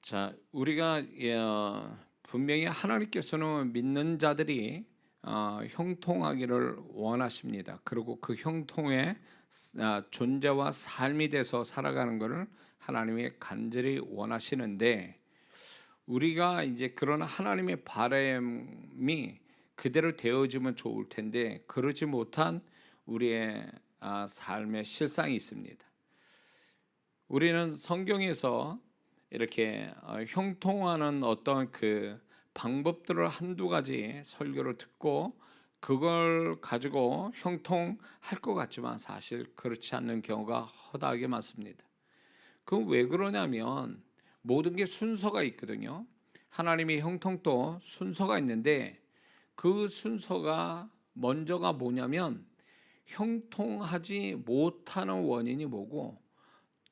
자, 우리가 분명히 하나님께서는 믿는 자들이 형통하기를 원하십니다. 그리고 그 형통의 존재와 삶이 돼서 살아가는 것을 하나님이 간절히 원하시는데, 우리가 이제 그런 하나님의 바람이 그대로 되어지면 좋을 텐데 그러지 못한 우리의 삶의 실상이 있습니다. 우리는 성경에서 이렇게 형통하는 어떤 그 방법들을 한두 가지 설교를 듣고 그걸 가지고 형통할 것 같지만 사실 그렇지 않는 경우가 허다하게 많습니다. 그건 왜 그러냐면 모든 게 순서가 있거든요. 하나님의 형통도 순서가 있는데 그 순서가 먼저가 뭐냐면 형통하지 못하는 원인이 뭐고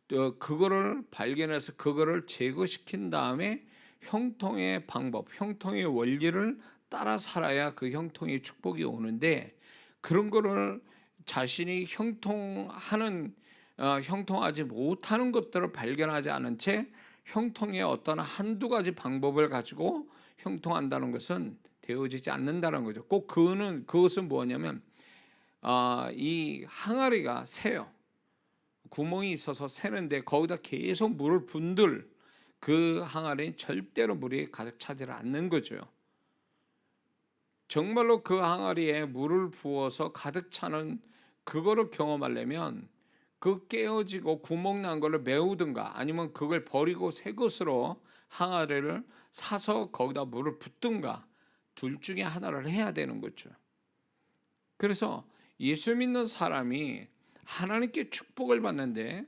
또 그거를 발견해서 그거를 제거시킨 다음에 형통의 방법, 형통의 원리를 따라 살아야 그 형통의 축복이 오는데, 그런 거를 자신이 형통하지 못하는 것들을 발견하지 않은 채 형통의 어떤 한두 가지 방법을 가지고 형통한다는 것은 되어지지 않는다는 거죠. 꼭 그것은 뭐냐면 이 항아리가 새요. 구멍이 있어서 새는데 거기다 계속 물을 붓들 그 항아리는 절대로 물이 가득 차지를 않는 거죠. 정말로 그 항아리에 물을 부어서 가득 차는 그거를 경험하려면 그 깨어지고 구멍 난 거를 메우든가 아니면 그걸 버리고 새 것으로 항아리를 사서 거기다 물을 붓든가 둘 중에 하나를 해야 되는 거죠. 그래서 예수 믿는 사람이 하나님께 축복을 받는데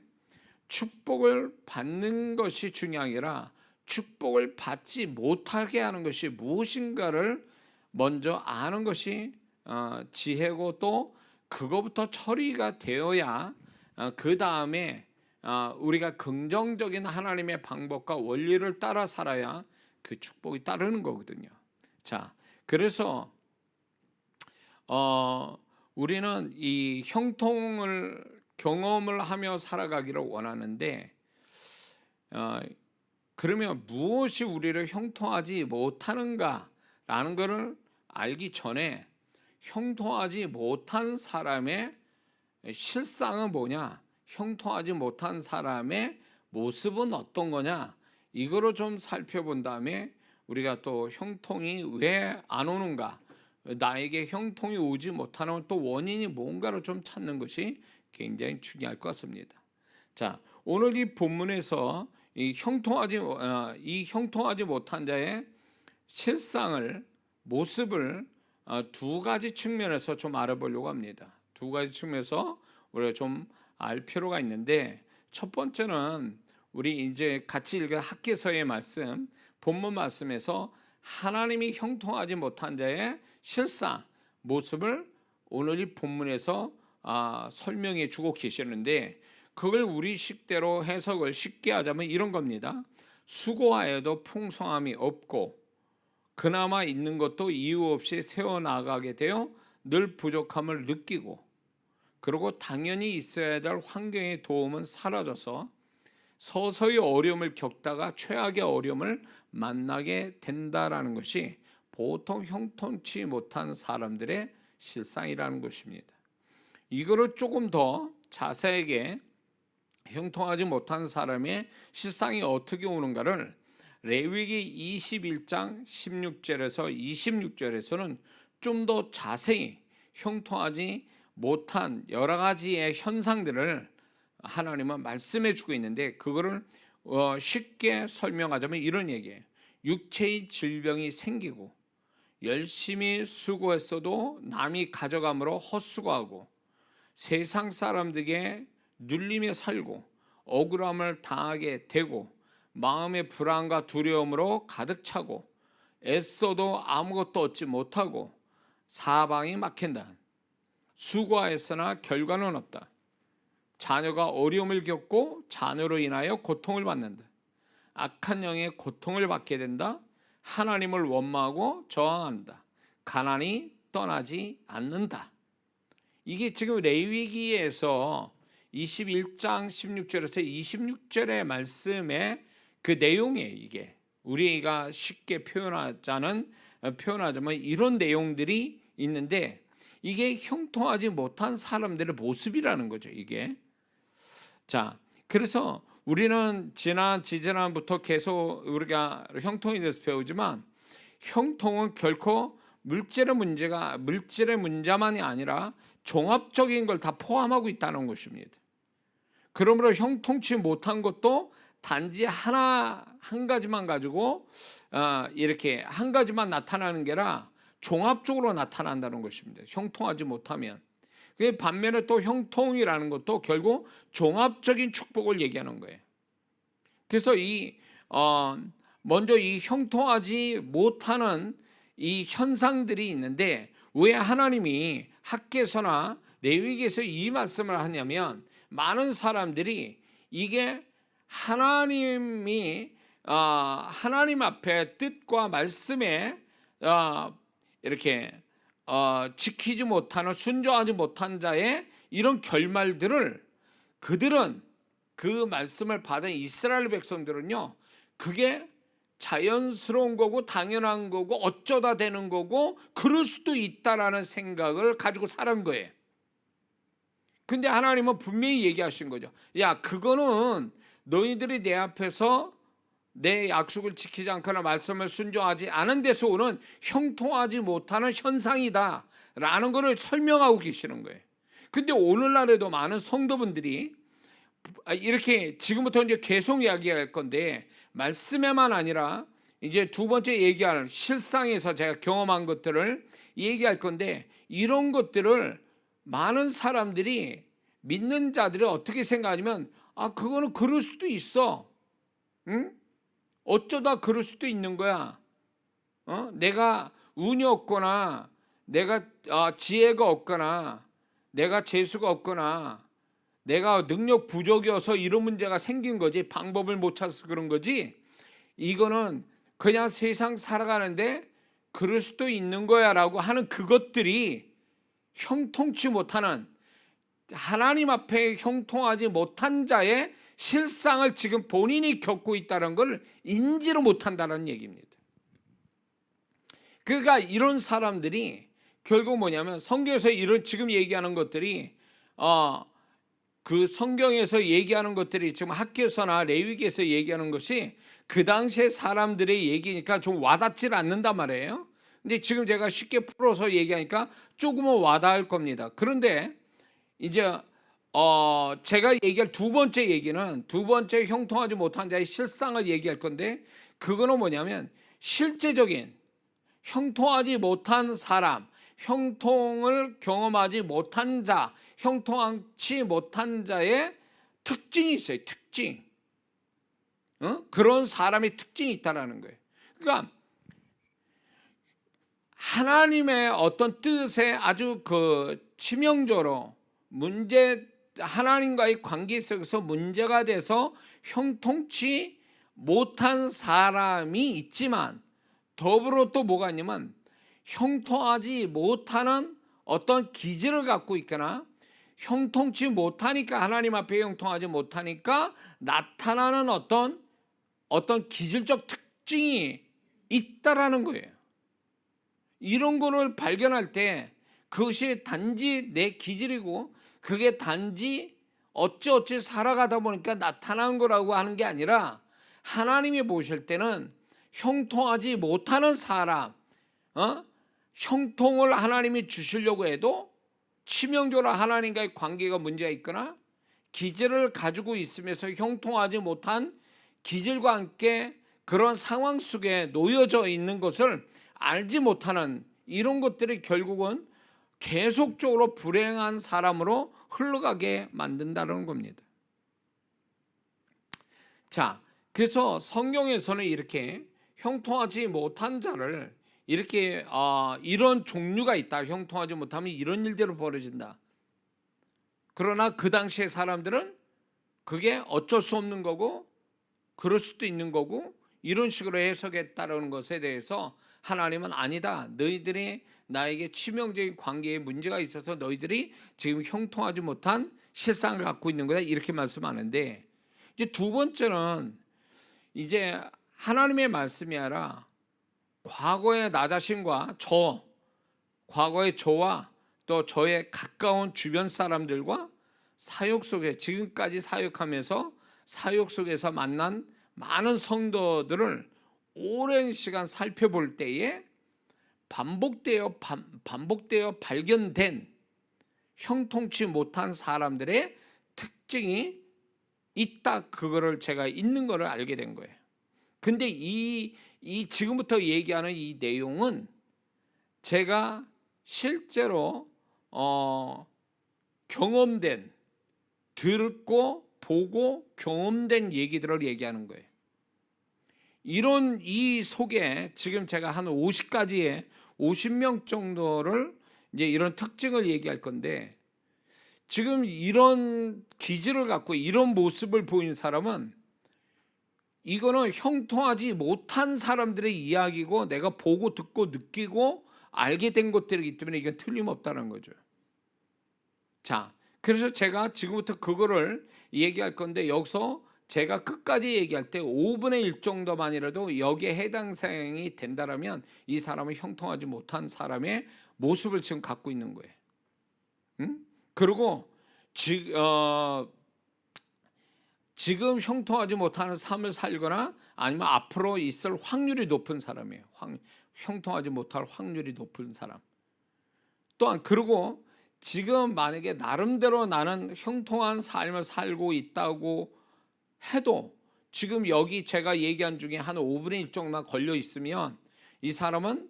축복을 받는 것이 중요한 게 아니라 축복을 받지 못하게 하는 것이 무엇인가를 먼저 아는 것이 지혜고, 또 그거부터 처리가 되어야 그 다음에 우리가 긍정적인 하나님의 방법과 원리를 따라 살아야 그 축복이 따르는 거거든요. 자, 그래서 우리는 이 형통을 경험을 하며 살아가기를 원하는데, 그러면 무엇이 우리를 형통하지 못하는가라는 것을 알기 전에 형통하지 못한 사람의 실상은 뭐냐, 형통하지 못한 사람의 모습은 어떤 거냐, 이거를 좀 살펴본 다음에 우리가 또 형통이 왜 안 오는가, 나에게 형통이 오지 못하는 또 원인이 뭔가를 좀 찾는 것이 굉장히 중요할 것 같습니다. 자, 오늘 이 본문에서 이 형통하지 못한 자의 실상을, 모습을 두 가지 측면에서 좀 알아보려고 합니다. 두 가지 측면에서 우리가 좀 알 필요가 있는데, 첫 번째는 우리 이제 같이 읽은 학개서의 말씀, 본문 말씀에서 하나님이 형통하지 못한 자의 실상, 모습을 오늘 이 본문에서 설명해 주고 계시는데, 그걸 우리 식대로 해석을 쉽게 하자면 이런 겁니다. 수고하여도 풍성함이 없고 그나마 있는 것도 이유 없이 세워나가게 되어 늘 부족함을 느끼고, 그리고 당연히 있어야 될 환경의 도움은 사라져서 서서히 어려움을 겪다가 최악의 어려움을 만나게 된다라는 것이 보통 형통치 못한 사람들의 실상이라는 것입니다. 이거를 조금 더 자세하게 형통하지 못한 사람의 실상이 어떻게 오는가를 레위기 21장 16절에서 26절에서는 좀 더 자세히 형통하지 못한 여러 가지의 현상들을 하나님은 말씀해 주고 있는데, 그거를 쉽게 설명하자면 이런 얘기예요. 육체의 질병이 생기고 열심히 수고했어도 남이 가져감으로 헛수고하고 세상 사람들에게 눌리며 살고 억울함을 당하게 되고 마음의 불안과 두려움으로 가득 차고 애써도 아무것도 얻지 못하고 사방이 막힌다. 수고하였으나 결과는 없다. 자녀가 어려움을 겪고 자녀로 인하여 고통을 받는다. 악한 영의 고통을 받게 된다. 하나님을 원망하고 저항한다. 가난이 떠나지 않는다. 이게 지금 레위기에서 21장 16절에서 26절의 말씀에 그 내용이에요. 이게 우리가 쉽게 표현하자면 이런 내용들이 있는데, 이게 형통하지 못한 사람들의 모습이라는 거죠. 이게. 자, 그래서 우리는 지지난부터 계속 우리가 형통에 대해서 배우지만, 형통은 결코 물질의 문제만이 아니라 종합적인 걸 다 포함하고 있다는 것입니다. 그러므로 형통치 못한 것도 단지 한 가지만 가지고 이렇게 한 가지만 나타나는 게 아니라 종합적으로 나타난다는 것입니다. 형통하지 못하면. 반면에 또 형통이라는 것도 결국 종합적인 축복을 얘기하는 거예요. 그래서 먼저 이 형통하지 못하는 이 현상들이 있는데, 왜 하나님이 학개서나 레위기에서 이 말씀을 하냐면, 많은 사람들이 이게 하나님 앞에 뜻과 말씀에 이렇게 지키지 못하는, 순종하지 못한 자의 이런 결말들을, 그들은 그 말씀을 받은 이스라엘 백성들은요, 그게 자연스러운 거고 당연한 거고 어쩌다 되는 거고 그럴 수도 있다라는 생각을 가지고 살은 거예요. 근데 하나님은 분명히 얘기하신 거죠. 야, 그거는 너희들이 내 앞에서 내 약속을 지키지 않거나 말씀을 순종하지 않은 데서 오는 형통하지 못하는 현상이다 라는 것을 설명하고 계시는 거예요. 근데 오늘날에도 많은 성도분들이 이렇게, 지금부터 이제 계속 이야기할 건데, 말씀에만 아니라 이제 두 번째 얘기할 실상에서 제가 경험한 것들을 얘기할 건데, 이런 것들을 많은 사람들이, 믿는 자들이 어떻게 생각하냐면, 그거는 그럴 수도 있어. 응? 어쩌다 그럴 수도 있는 거야. 내가 운이 없거나, 내가 지혜가 없거나, 내가 재수가 없거나, 내가 능력 부족이어서 이런 문제가 생긴 거지, 방법을 못 찾아서 그런 거지, 이거는 그냥 세상 살아가는데 그럴 수도 있는 거야 라고 하는 그것들이 형통치 못하는, 하나님 앞에 형통하지 못한 자의 실상을 지금 본인이 겪고 있다는 걸 인지를 못한다는 얘기입니다. 그러니까 이런 사람들이 결국 뭐냐면, 성경에서 이런 지금 얘기하는 것들이 그 성경에서 얘기하는 것들이 지금 학개서나 레위기에서 얘기하는 것이 그 당시에 사람들의 얘기니까 좀 와닿질 않는단 말이에요. 근데 지금 제가 쉽게 풀어서 얘기하니까 조금은 와닿을 겁니다. 그런데 이제 제가 얘기할 두 번째 얘기는, 두 번째 형통하지 못한 자의 실상을 얘기할 건데, 그거는 뭐냐면 실제적인 형통하지 못한 사람, 형통을 경험하지 못한 자, 형통하지 못한 자의 특징이 있어요. 특징. 그런 사람의 특징이 있다라는 거예요. 그러니까 하나님의 어떤 뜻에 아주 치명적으로 하나님과의 관계 속에서 문제가 돼서 형통치 못한 사람이 있지만, 더불어 또 뭐가 있냐면, 형통하지 못하는 어떤 기질을 갖고 있거나, 형통치 못하니까, 하나님 앞에 형통하지 못하니까 나타나는 어떤 기질적 특징이 있다라는 거예요. 이런 거를 발견할 때 그것이 단지 내 기질이고, 그게 단지 어찌어찌 살아가다 보니까 나타난 거라고 하는 게 아니라, 하나님이 보실 때는 형통하지 못하는 사람, 형통을 하나님이 주시려고 해도 치명적으로 하나님과의 관계가 문제가 있거나, 기질을 가지고 있으면서 형통하지 못한 기질과 함께 그런 상황 속에 놓여져 있는 것을 알지 못하는, 이런 것들이 결국은 계속적으로 불행한 사람으로 흘러가게 만든다는 겁니다. 자, 그래서 성경에서는 이렇게 형통하지 못한 자를 이렇게 이런 종류가 있다. 형통하지 못하면 이런 일대로 벌어진다. 그러나 그 당시의 사람들은 그게 어쩔 수 없는 거고 그럴 수도 있는 거고 이런 식으로 해석했다는 것에 대해서 하나님은 아니다. 너희들이 나에게 치명적인 관계에 문제가 있어서 너희들이 지금 형통하지 못한 실상을 갖고 있는 거다. 이렇게 말씀하는데, 이제 두 번째는 이제 하나님의 말씀이 아니라 과거의 나 자신과 과거의 저와 또 저의 가까운 주변 사람들과 사역 속에 지금까지 사역하면서 사역 속에서 만난 많은 성도들을 오랜 시간 살펴볼 때에 반복되어 발견된 형통치 못한 사람들의 특징이 있다. 그거를 제가 있는 거를 알게 된 거예요. 근데 이 지금부터 얘기하는 이 내용은 제가 실제로 경험된, 듣고 보고 경험된 얘기들을 얘기하는 거예요. 이 속에 지금 제가 한 50명 정도를 이제 이런 특징을 얘기할 건데, 지금 이런 기질을 갖고 이런 모습을 보인 사람은 이거는 형통하지 못한 사람들의 이야기고 내가 보고 듣고 느끼고 알게 된 것들이기 때문에 이건 틀림없다는 거죠. 자, 그래서 제가 지금부터 그거를 얘기할 건데, 여기서 제가 끝까지 얘기할 때 5분의 1 정도만이라도 여기에 해당 사항이 된다라면 이 사람은 형통하지 못한 사람의 모습을 지금 갖고 있는 거예요. 그리고 지금 형통하지 못하는 삶을 살거나 아니면 앞으로 있을 확률이 높은 사람이에요. 형통하지 못할 확률이 높은 사람. 또한 그리고 지금 만약에 나름대로 나는 형통한 삶을 살고 있다고 해도 지금 여기 제가 얘기한 중에 한 5분의 1 정도만 걸려 있으면 이 사람은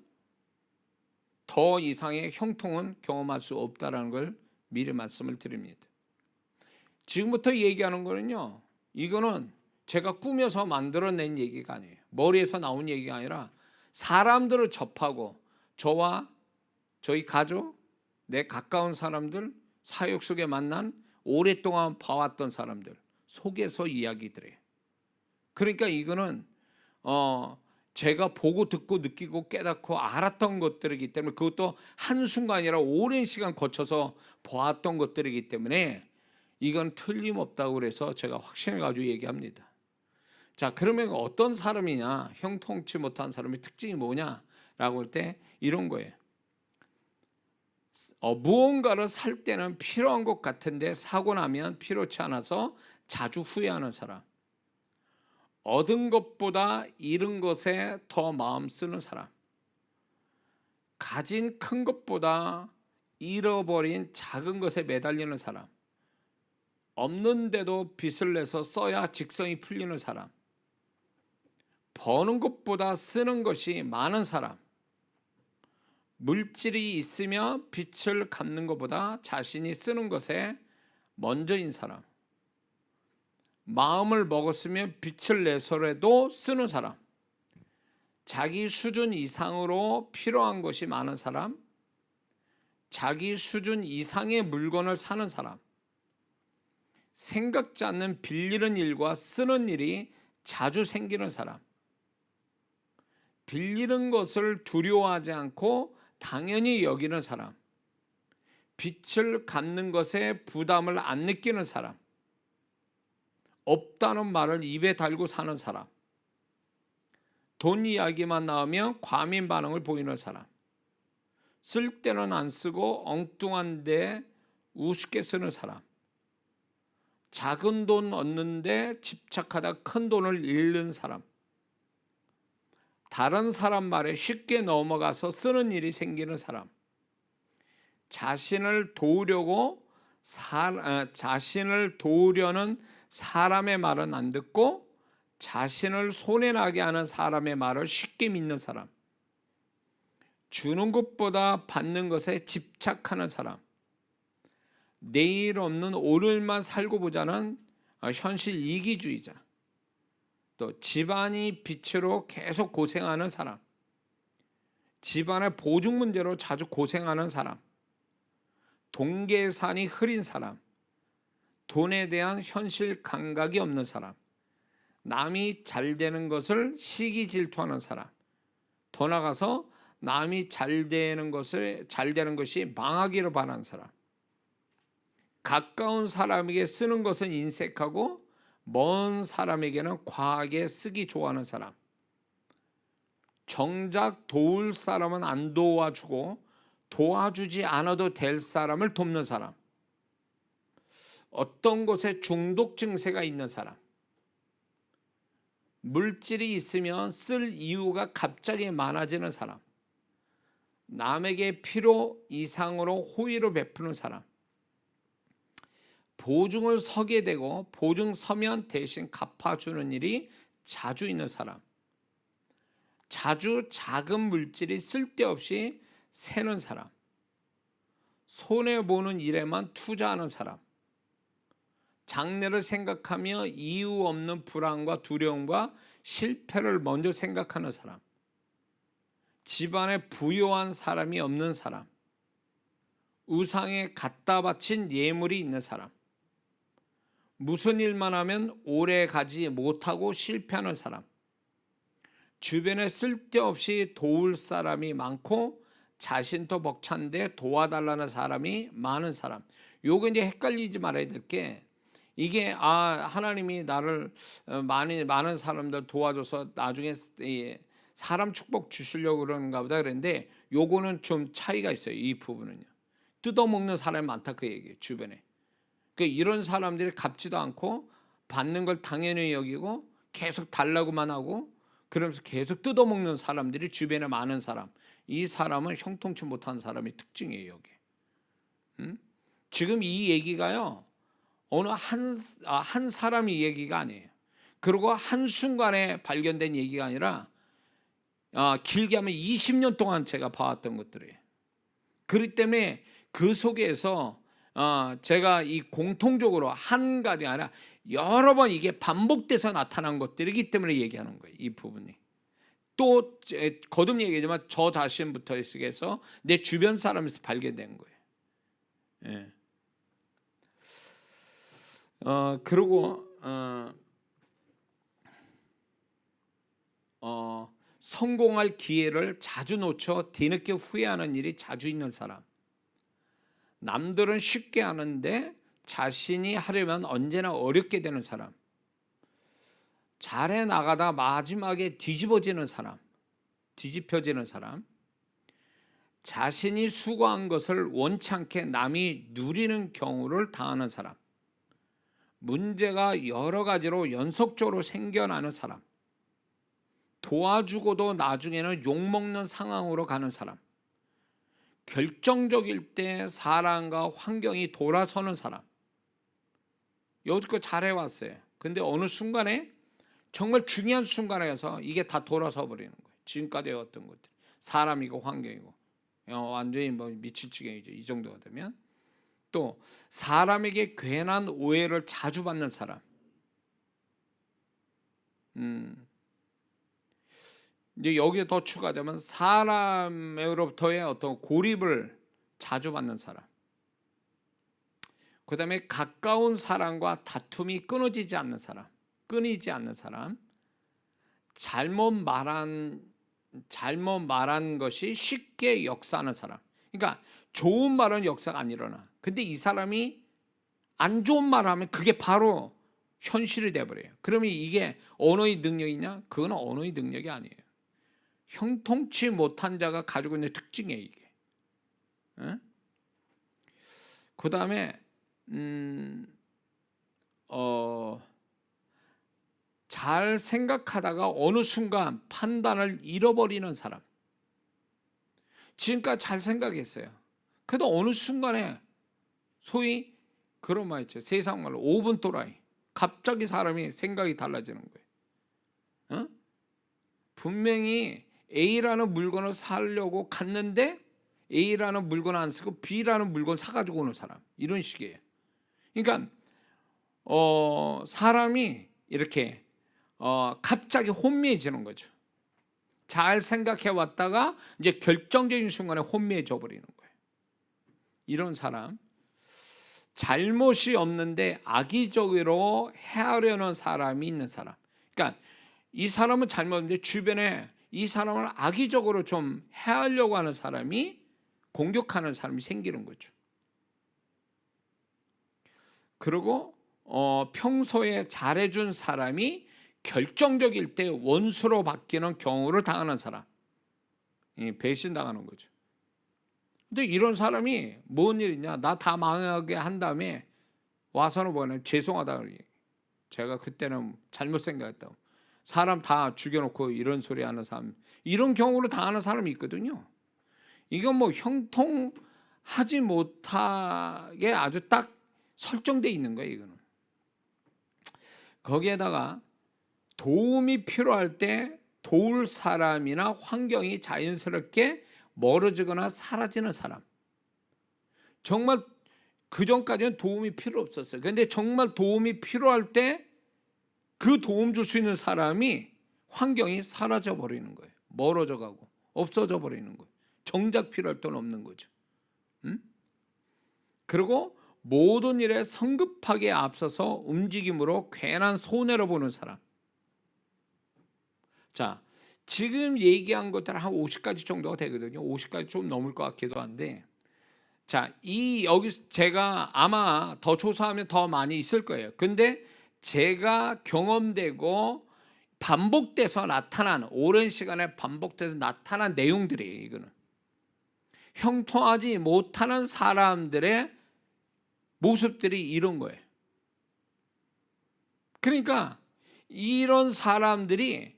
더 이상의 형통은 경험할 수 없다는 걸 미리 말씀을 드립니다. 지금부터 얘기하는 거는요, 이거는 제가 꾸며서 만들어낸 얘기가 아니에요. 머리에서 나온 얘기가 아니라 사람들을 접하고 저와 저희 가족, 내 가까운 사람들, 사역 속에 만난 오랫동안 봐왔던 사람들 속에서 이야기들이에요. 그러니까 이거는 제가 보고 듣고 느끼고 깨닫고 알았던 것들이기 때문에, 그것도 한순간이 아니라 오랜 시간 거쳐서 보았던 것들이기 때문에 이건 틀림없다고 그래서 제가 확신을 가지고 얘기합니다. 자, 그러면 어떤 사람이냐, 형통치 못한 사람의 특징이 뭐냐라고 할 때 이런 거예요. 무언가를 살 때는 필요한 것 같은데 사고 나면 필요치 않아서 자주 후회하는 사람, 얻은 것보다 잃은 것에 더 마음 쓰는 사람, 가진 큰 것보다 잃어버린 작은 것에 매달리는 사람, 없는데도 빚을 내서 써야 직성이 풀리는 사람, 버는 것보다 쓰는 것이 많은 사람, 물질이 있으며 빚을 갚는 것보다 자신이 쓰는 것에 먼저인 사람, 마음을 먹었으면 빚을 내서라도 쓰는 사람, 자기 수준 이상으로 필요한 것이 많은 사람, 자기 수준 이상의 물건을 사는 사람, 생각지 않는 빌리는 일과 쓰는 일이 자주 생기는 사람, 빌리는 것을 두려워하지 않고 당연히 여기는 사람, 빚을 갚는 것에 부담을 안 느끼는 사람, 없다는 말을 입에 달고 사는 사람, 돈 이야기만 나오면 과민 반응을 보이는 사람, 쓸 때는 안 쓰고 엉뚱한데 우습게 쓰는 사람, 작은 돈 얻는데 집착하다 큰 돈을 잃는 사람, 다른 사람 말에 쉽게 넘어가서 쓰는 일이 생기는 사람, 자신을 도우려는 사람의 말은 안 듣고 자신을 손해나게 하는 사람의 말을 쉽게 믿는 사람, 주는 것보다 받는 것에 집착하는 사람, 내일 없는 오늘만 살고 보자는 현실 이기주의자, 또 집안이 빚으로 계속 고생하는 사람, 집안의 보증 문제로 자주 고생하는 사람, 동계산이 흐린 사람, 돈에 대한 현실 감각이 없는 사람, 남이 잘 되는 것을 시기 질투하는 사람, 더 나가서 남이 잘 되는 것이 망하기를 바라는 사람, 가까운 사람에게 쓰는 것은 인색하고 먼 사람에게는 과하게 쓰기 좋아하는 사람, 정작 도울 사람은 안 도와주고 도와주지 않아도 될 사람을 돕는 사람, 어떤 것에 중독 증세가 있는 사람, 물질이 있으면 쓸 이유가 갑자기 많아지는 사람, 남에게 필요 이상으로 호의를 베푸는 사람, 보증을 서게 되고 보증 서면 대신 갚아주는 일이 자주 있는 사람, 자주 작은 물질이 쓸데없이 새는 사람, 손해보는 일에만 투자하는 사람, 장래를 생각하며 이유 없는 불안과 두려움과 실패를 먼저 생각하는 사람, 집안에 부유한 사람이 없는 사람, 우상에 갖다 바친 예물이 있는 사람, 무슨 일만 하면 오래 가지 못하고 실패하는 사람, 주변에 쓸데없이 도울 사람이 많고 자신도 벅찬데 도와달라는 사람이 많은 사람. 요거 이제 헷갈리지 말아야 될 게, 이게 하나님이 나를 많은 사람들 도와줘서 나중에 사람 축복 주시려고 그러는가 보다 그랬는데, 요거는 좀 차이가 있어요. 이 부분은요. 뜯어먹는 사람이 많다 그 얘기예요. 주변에. 그러니까 이런 사람들이 갚지도 않고 받는 걸 당연히 여기고 계속 달라고만 하고 그러면서 계속 뜯어먹는 사람들이 주변에 많은 사람. 이 사람은 형통치 못한 사람의 특징이에요. 여기. 지금 이 얘기가요, 어느 한 사람의 얘기가 아니에요. 그리고 한순간에 발견된 얘기가 아니라 길게 하면 20년 동안 제가 봐왔던 것들이에요. 그렇기 때문에 그 속에서 제가 이 공통적으로 한 가지 아니라 여러 번 이게 반복돼서 나타난 것들이기 때문에 얘기하는 거예요. 이 부분이. 또 거듭 얘기하지만 저 자신부터 해서 내 주변 사람에서 발견된 거예요. 예. 그리고 성공할 기회를 자주 놓쳐 뒤늦게 후회하는 일이 자주 있는 사람, 남들은 쉽게 하는데 자신이 하려면 언제나 어렵게 되는 사람, 잘해 나가다 마지막에 뒤집혀지는 사람, 자신이 수고한 것을 원치 않게 남이 누리는 경우를 당하는 사람, 문제가 여러 가지로 연속적으로 생겨나는 사람, 도와주고도 나중에는 욕먹는 상황으로 가는 사람, 결정적일 때 사람과 환경이 돌아서는 사람. 여지껏 잘해왔어요. 근데 어느 순간에 정말 중요한 순간에 가서 이게 다 돌아서 버리는 거예요. 지금까지 해왔던 것들, 사람이고 환경이고 완전히 미칠 지경이죠. 이 정도가 되면. 또 사람에게 괜한 오해를 자주 받는 사람. 이제 여기에 더 추가하자면 사람으로부터의 어떤 고립을 자주 받는 사람. 그 다음에 가까운 사람과 다툼이 끊이지 않는 사람. 잘못 말한 것이 쉽게 역사하는 사람. 그러니까 좋은 말은 역사가 안 일어나. 근데 이 사람이 안 좋은 말을 하면 그게 바로 현실이 돼버려요. 그러면 이게 언어의 능력이냐? 그건 언어의 능력이 아니에요. 형통치 못한 자가 가지고 있는 특징이에요, 이게. 그 다음에 잘 생각하다가 어느 순간 판단을 잃어버리는 사람. 지금까지 잘 생각했어요. 그래도 어느 순간에 소위 그런 말 있죠. 세상 말로 5분 또라이. 갑자기 사람이 생각이 달라지는 거예요. 분명히 A라는 물건을 사려고 갔는데 A라는 물건을 안 쓰고 B라는 물건 사가지고 오는 사람. 이런 식이에요. 그러니까 사람이 이렇게 갑자기 혼미해지는 거죠. 잘 생각해 왔다가 이제 결정적인 순간에 혼미해져 버리는 거예요. 이런 사람. 잘못이 없는데 악의적으로 해하려는 사람이 있는 사람. 그러니까 이 사람은 잘못인데 주변에 이 사람을 악의적으로 좀 해하려고 하는 사람이, 공격하는 사람이 생기는 거죠. 그리고 평소에 잘해준 사람이 결정적일 때 원수로 바뀌는 경우를 당하는 사람, 배신당하는 거죠. 근데 이런 사람이 뭔 일 있냐, 나 다 망하게 한 다음에 와서는 뭐냐, 죄송하다, 제가 그때는 잘못 생각했다고, 사람 다 죽여놓고 이런 소리 하는 사람, 이런 경우를 당하는 사람이 있거든요. 이건 뭐 형통하지 못하게 아주 딱 설정돼 있는 거예요. 이거는 거기에다가 도움이 필요할 때 도울 사람이나 환경이 자연스럽게 멀어지거나 사라지는 사람, 정말 그전까지는 도움이 필요 없었어요. 그런데 정말 도움이 필요할 때 그 도움 줄 수 있는 사람이, 환경이 사라져 버리는 거예요. 멀어져 가고 없어져 버리는 거예요. 정작 필요할 때는 없는 거죠. 그리고 모든 일에 성급하게 앞서서 움직임으로 괜한 손해를 보는 사람. 자, 지금 얘기한 것들 한 50가지 정도가 되거든요. 50가지 좀 넘을 것 같기도 한데, 자, 여기서 제가 아마 더 조사하면 더 많이 있을 거예요. 근데 제가 경험되고 반복돼서 나타난, 오랜 시간에 반복돼서 나타난 내용들이에요. 이거는 형통하지 못하는 사람들의 모습들이 이런 거예요. 그러니까 이런 사람들이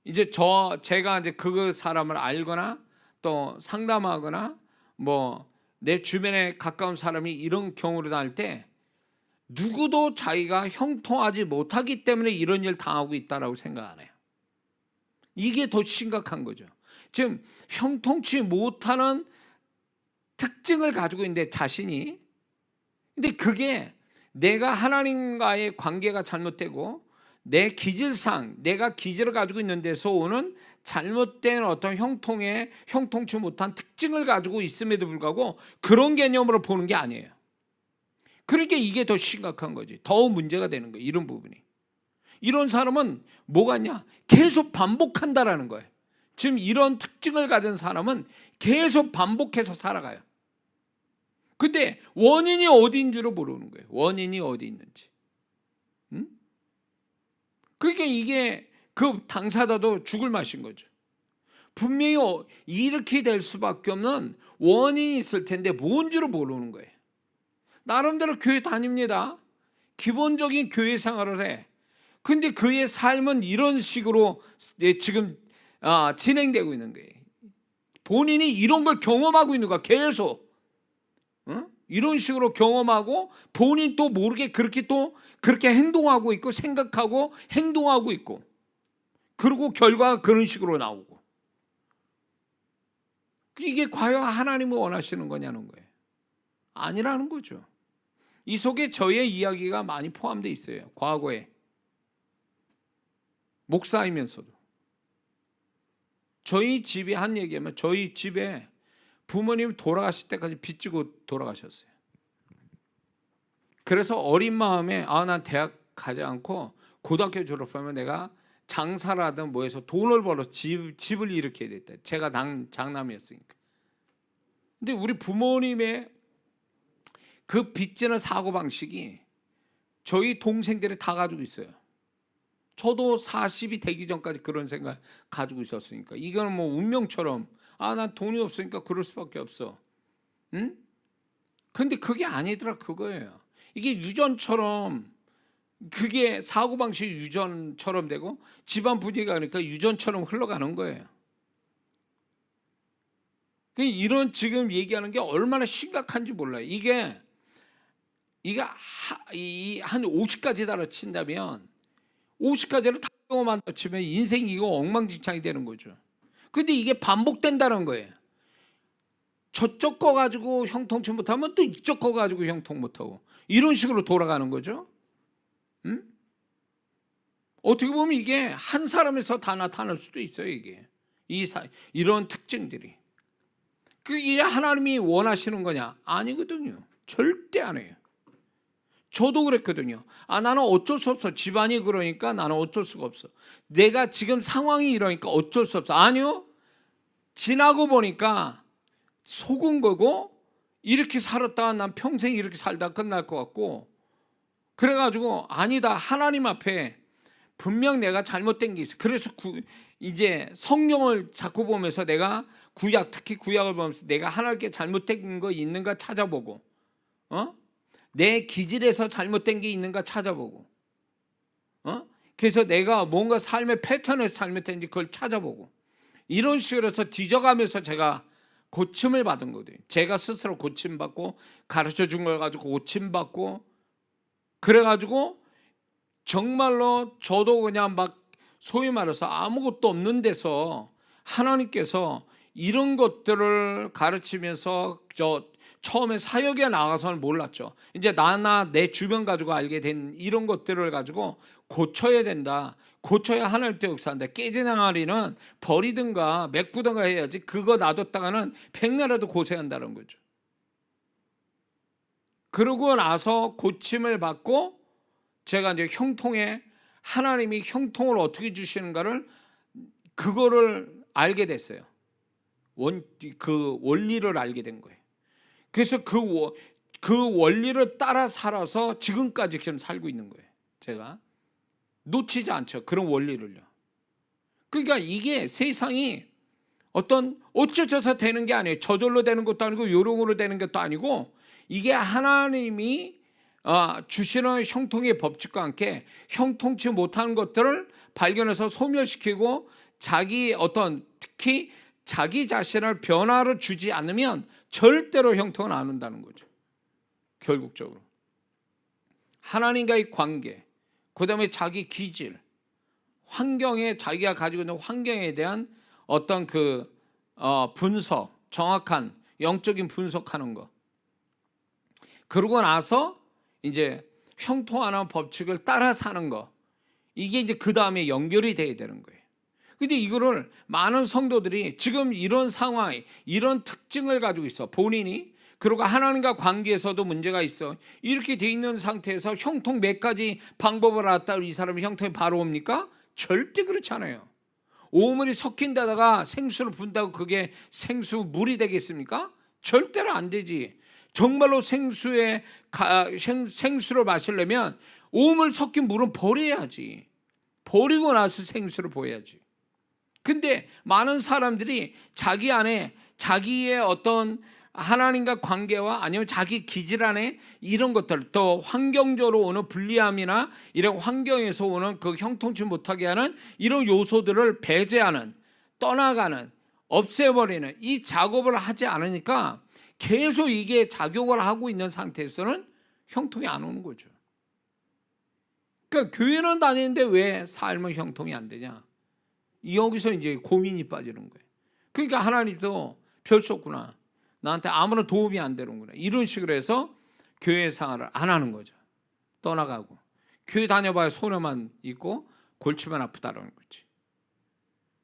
이제 제가 이제 그 사람을 알거나 또 상담하거나 뭐 내 주변에 가까운 사람이 이런 경우를 당할 때 누구도 자기가 형통하지 못하기 때문에 이런 일 당하고 있다라고 생각 안 해요. 이게 더 심각한 거죠. 지금 형통치 못하는 특징을 가지고 있는데 자신이, 근데 그게 내가 하나님과의 관계가 잘못되고 내 기질상, 내가 기질을 가지고 있는 데서 오는 잘못된 어떤 형통치 못한 특징을 가지고 있음에도 불구하고 그런 개념으로 보는 게 아니에요. 그러니까 이게 더 심각한 거지. 더 문제가 되는 거예요. 이런 부분이. 이런 사람은 뭐가 있냐? 계속 반복한다라는 거예요. 지금 이런 특징을 가진 사람은 계속 반복해서 살아가요. 근데 원인이 어디인 줄을 모르는 거예요. 원인이 어디 있는지. 그러니까 이게 그 당사자도 죽을 맛인 거죠. 분명히 이렇게 될 수밖에 없는 원인이 있을 텐데 뭔 줄을 모르는 거예요. 나름대로 교회 다닙니다. 기본적인 교회 생활을 해. 근데 그의 삶은 이런 식으로 지금 진행되고 있는 거예요. 본인이 이런 걸 경험하고 있는 거야. 계속. 이런 식으로 경험하고 본인 또 모르게 그렇게 행동하고 있고 생각하고 행동하고 있고, 그리고 결과가 그런 식으로 나오고. 이게 과연 하나님이 원하시는 거냐는 거예요. 아니라는 거죠. 이 속에 저의 이야기가 많이 포함되어 있어요. 과거에 목사이면서도 저희 집이, 한 얘기하면 저희 집에 부모님 돌아가실 때까지 빚지고 돌아가셨어요. 그래서 어린 마음에 난 대학 가지 않고 고등학교 졸업하면 내가 장사라든 뭐해서 돈을 벌어서 집을 일으켜야 됐다. 제가 장남이었으니까. 근데 우리 부모님의 그 빚지는 사고방식이 저희 동생들이 다 가지고 있어요. 저도 40이 되기 전까지 그런 생각 가지고 있었으니까. 이거는 뭐 운명처럼 난 돈이 없으니까 그럴 수밖에 없어. 응? 근데 그게 아니더라, 그거예요. 이게 유전처럼, 그게 사고방식이 유전처럼 되고 집안 분위기가 그러니까 유전처럼 흘러가는 거예요. 이런 지금 얘기하는 게 얼마나 심각한지 몰라요. 이게 한 50가지 달아 친다면 50가지를 다 경험한다 치면 인생이 이거 엉망진창이 되는 거죠. 근데 이게 반복된다는 거예요. 저쪽 거 가지고 형통치 못하면 또 이쪽 거 가지고 형통 못하고 이런 식으로 돌아가는 거죠. 어떻게 보면 이게 한 사람에서 다 나타날 수도 있어요. 이게 이런 특징들이. 그게 하나님이 원하시는 거냐? 아니거든요. 절대 안 해요. 저도 그랬거든요. 나는 어쩔 수 없어. 집안이 그러니까 나는 어쩔 수가 없어. 내가 지금 상황이 이러니까 어쩔 수 없어. 아니요. 지나고 보니까 속은 거고, 이렇게 살았다가 난 평생 이렇게 살다 끝날 것 같고, 그래가지고 아니다, 하나님 앞에 분명 내가 잘못된 게 있어. 그래서 이제 성경을 자꾸 보면서 내가 특히 구약을 보면서 내가 하나님께 잘못된 거 있는가 찾아보고, 내 기질에서 잘못된 게 있는가 찾아보고, 그래서 내가 뭔가 삶의 패턴에서 잘못된지 그걸 찾아보고, 이런 식으로 해서 뒤져가면서 제가 고침을 받은 거예요. 제가 스스로 고침받고 가르쳐 준 걸 가지고 고침받고, 그래가지고 정말로 저도 그냥 막 소위 말해서 아무것도 없는 데서 하나님께서 이런 것들을 가르치면서 처음에 사역에 나가서는 몰랐죠. 이제 나나 내 주변 가지고 알게 된 이런 것들을 가지고 고쳐야 된다. 고쳐야 하나님의 역사한다. 깨진 항아리는 버리든가 메꾸든가 해야지, 그거 놔뒀다가는 백날에도 고생한다는 거죠. 그러고 나서 고침을 받고 제가 이제 하나님이 형통을 어떻게 주시는가를 그거를 알게 됐어요. 그 원리를 알게 된 거예요. 그래서 그 원리를 따라 살아서 지금까지 지금 살고 있는 거예요. 제가 놓치지 않죠, 그런 원리를요. 그러니까 이게 세상이 어쩌져서 되는 게 아니에요. 저절로 되는 것도 아니고 요령으로 되는 것도 아니고, 이게 하나님이 주시는 형통의 법칙과 함께 형통치 못한 것들을 발견해서 소멸시키고 특히 자기 자신을 변화를 주지 않으면 절대로 형통은 안 온다는 거죠. 결국적으로 하나님과의 관계, 그 다음에 자기 기질, 환경에, 자기가 가지고 있는 환경에 대한 어떤 분석, 정확한 영적인 분석하는 거, 그러고 나서 이제 형통하는 법칙을 따라 사는 거, 이게 이제 그 다음에 연결이 돼야 되는 거예요. 근데 이거를 많은 성도들이 지금 이런 상황, 이런 특징을 가지고 있어, 본인이. 그리고 하나님과 관계에서도 문제가 있어. 이렇게 돼 있는 상태에서 형통 몇 가지 방법을 알았다고 이 사람이 형통이 바로 옵니까? 절대 그렇지 않아요. 오물이 섞인 데다가 생수를 붓는다고 그게 생수물이 되겠습니까? 절대로 안 되지. 정말로 생수를 마시려면 오물 섞인 물은 버려야지. 버리고 나서 생수를 보여야지. 근데 많은 사람들이 자기 안에 자기의 어떤 하나님과 관계와 아니면 자기 기질 안에 이런 것들, 또 환경적으로 오는 불리함이나 이런 환경에서 오는 그 형통치 못하게 하는 이런 요소들을 배제하는, 떠나가는, 없애버리는 이 작업을 하지 않으니까 계속 이게 작용을 하고 있는 상태에서는 형통이 안 오는 거죠. 그러니까 교회는 다니는데 왜 삶은 형통이 안 되냐? 여기서 이제 고민이 빠지는 거예요. 그러니까 하나님도 별 수 없구나, 나한테 아무런 도움이 안 되는구나, 이런 식으로 해서 교회 생활을 안 하는 거죠. 떠나가고 교회 다녀봐야 소녀만 있고 골치만 아프다라는 거지.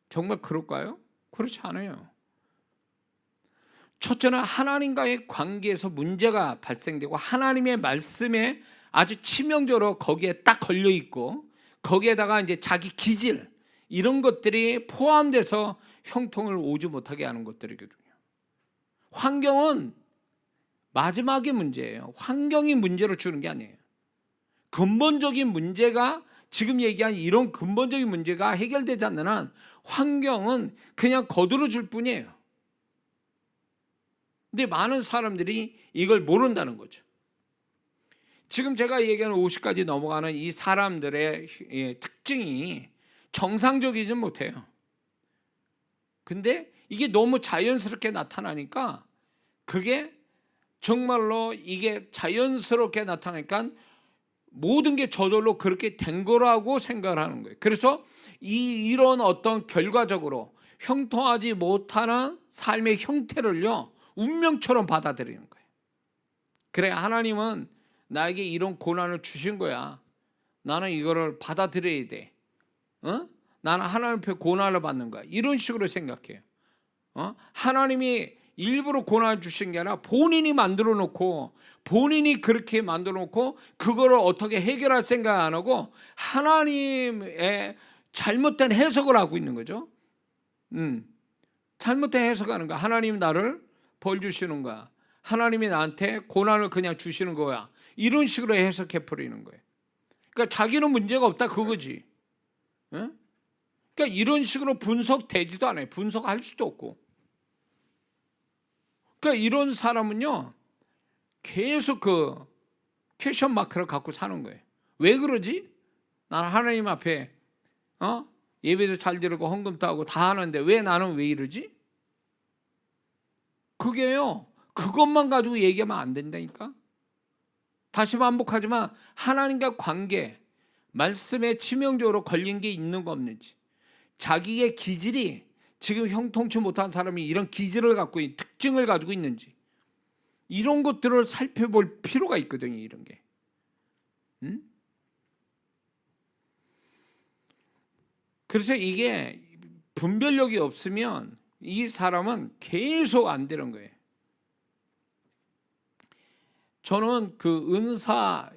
정말 그럴까요? 그렇지 않아요. 첫째는 하나님과의 관계에서 문제가 발생되고 하나님의 말씀에 아주 치명적으로 거기에 딱 걸려 있고, 거기에다가 이제 자기 기질, 이런 것들이 포함돼서 형통을 오지 못하게 하는 것들이거든요. 환경은 마지막의 문제예요. 환경이 문제를 주는 게 아니에요. 근본적인 문제가, 지금 얘기한 이런 근본적인 문제가 해결되지 않는 한 환경은 그냥 거두러 줄 뿐이에요. 근데 많은 사람들이 이걸 모른다는 거죠. 지금 제가 얘기하는 50까지 넘어가는 이 사람들의 특징이 정상적이지 못해요. 근데 이게 너무 자연스럽게 나타나니까, 그게 정말로 이게 자연스럽게 나타나니까 모든 게 저절로 그렇게 된 거라고 생각을 하는 거예요. 그래서 이런 어떤 결과적으로 형통하지 못하는 삶의 형태를요, 운명처럼 받아들이는 거예요. 그래, 하나님은 나에게 이런 고난을 주신 거야, 나는 이거를 받아들여야 돼. 나는 하나님 앞에 고난을 받는 거야, 이런 식으로 생각해요. 하나님이 일부러 고난을 주신 게 아니라 본인이 만들어 놓고, 본인이 그렇게 만들어 놓고 그거를 어떻게 해결할 생각 안 하고 하나님의 잘못된 해석을 하고 있는 거죠. 잘못된 해석하는 거야. 하나님이 나를 벌 주시는 거야, 하나님이 나한테 고난을 그냥 주시는 거야, 이런 식으로 해석해 버리는 거예요. 그러니까 자기는 문제가 없다 그거지. 예? 그러니까 이런 식으로 분석되지도 않아요. 분석할 수도 없고. 그러니까 이런 사람은요 계속 그 퀘션 마크를 갖고 사는 거예요. 왜 그러지? 나는 하나님 앞에 예배도 잘 드리고 헌금도 하고 다 하는데 왜 나는 왜 이러지? 그게요 그것만 가지고 얘기하면 안 된다니까. 다시 반복하지만 하나님과 관계, 말씀에 치명적으로 걸린 게 있는 거 없는지, 자기의 기질이 지금 형통치 못한 사람이 이런 기질을 갖고 있는 특징을 가지고 있는지, 이런 것들을 살펴볼 필요가 있거든요. 이런 게. 그래서 이게 분별력이 없으면 이 사람은 계속 안 되는 거예요. 저는 그 은사,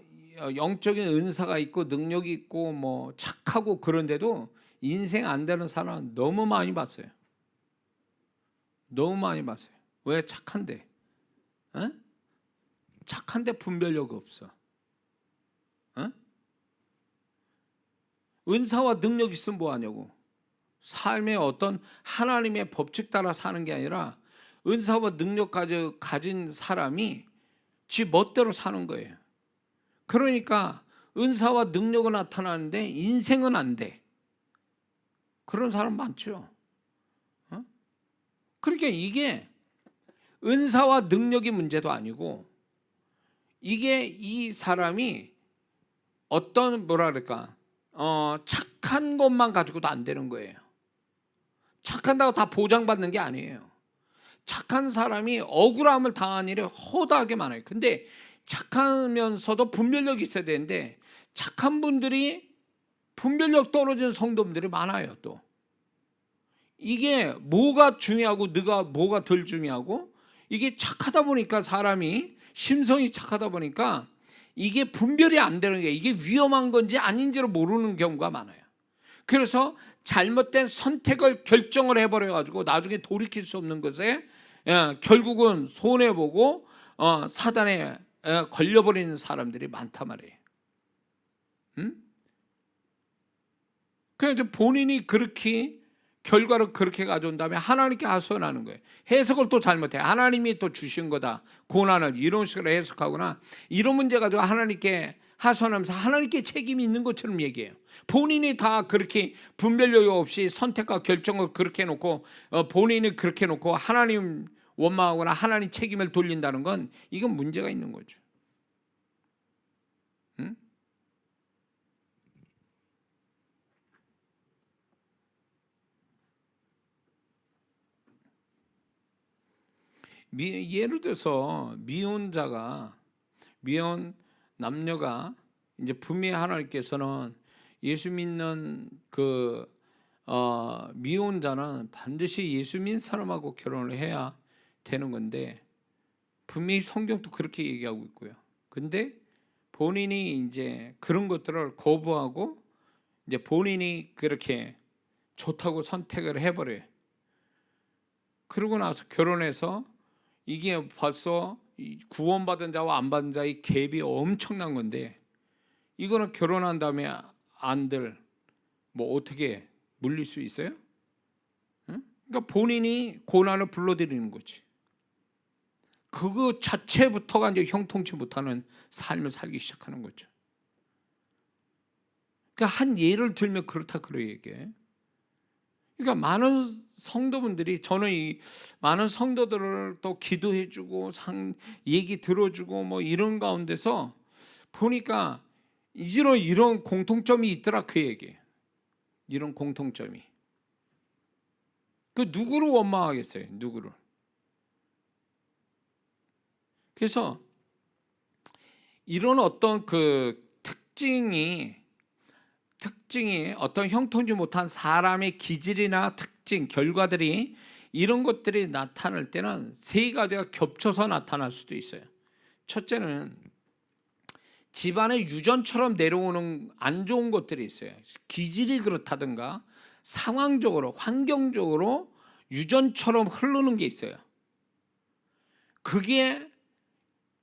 영적인 은사가 있고 능력이 있고 뭐 착하고 그런데도 인생 안 되는 사람 너무 많이 봤어요. 너무 많이 봤어요. 왜? 착한데. 에? 착한데 분별력이 없어. 에? 은사와 능력 있으면 뭐 하냐고. 삶의 어떤 하나님의 법칙 따라 사는 게 아니라 은사와 능력 가진 사람이 지 멋대로 사는 거예요. 그러니까 은사와 능력은 나타나는데 인생은 안 돼. 그런 사람 많죠. 그러니까 이게 은사와 능력이 문제도 아니고 이게 이 사람이 어떤 뭐랄까 착한 것만 가지고도 안 되는 거예요. 착한다고 다 보장받는 게 아니에요. 착한 사람이 억울함을 당한 일이 허다하게 많아요. 근데 착하면서도 분별력이 있어야 되는데 착한 분들이 분별력 떨어진 성도분들이 많아요. 또 이게 뭐가 중요하고 뭐가 덜 중요하고, 이게 착하다 보니까 사람이 심성이 착하다 보니까 이게 분별이 안 되는 게, 이게 위험한 건지 아닌지를 모르는 경우가 많아요. 그래서 잘못된 선택을 결정을 해버려 가지고 나중에 돌이킬 수 없는 것에 결국은 손해보고 사단에 걸려버리는 사람들이 많단 말이에요. 그래서 본인이 그렇게 결과를 그렇게 가져온 다음에 하나님께 하소연하는 거예요. 해석을 또 잘못해. 하나님이 또 주신 거다. 고난을 이런 식으로 해석하거나 이런 문제 가지고 하나님께 하소연하면서 하나님께 책임이 있는 것처럼 얘기해요. 본인이 다 그렇게 분별력이 없이 선택과 결정을 그렇게 해놓고 본인이 그렇게 해놓고 하나님 원망하거나 하나님 책임을 돌린다는 건 이건 문제가 있는 거죠. 응? 예를 들어서 미혼 남녀가 이제 분명히 하나님께서는 예수 믿는 그 미혼자는 반드시 예수 믿는 사람하고 결혼을 해야 되는 건데 분명히 성경도 그렇게 얘기하고 있고요. 근데 본인이 이제 그런 것들을 거부하고 이제 본인이 그렇게 좋다고 선택을 해버려요. 그러고 나서 결혼해서 이게 벌써 구원받은 자와 안 받은 자의 갭이 엄청난 건데, 이거는 결혼한 다음에 안들 뭐 어떻게 물릴 수 있어요? 응? 그러니까 본인이 고난을 불러들이는 거지. 그거 자체부터가 이제 형통치 못하는 삶을 살기 시작하는 거죠. 그러니까 한 예를 들면 그렇다 그래 얘기해. 그러니까 많은 성도분들이, 저는 이 많은 성도들을 또 기도해주고 얘기 들어주고 뭐 이런 가운데서 보니까 이런 공통점이 있더라 그 얘기예요. 이런 공통점이. 그 누구를 원망하겠어요? 누구를? 그래서 이런 어떤 그 특징이 어떤 형통지 못한 사람의 기질이나 특징, 결과들이 이런 것들이 나타날 때는 세 가지가 겹쳐서 나타날 수도 있어요. 첫째는 집안의 유전처럼 내려오는 안 좋은 것들이 있어요. 기질이 그렇다든가 상황적으로, 환경적으로 유전처럼 흐르는 게 있어요. 그게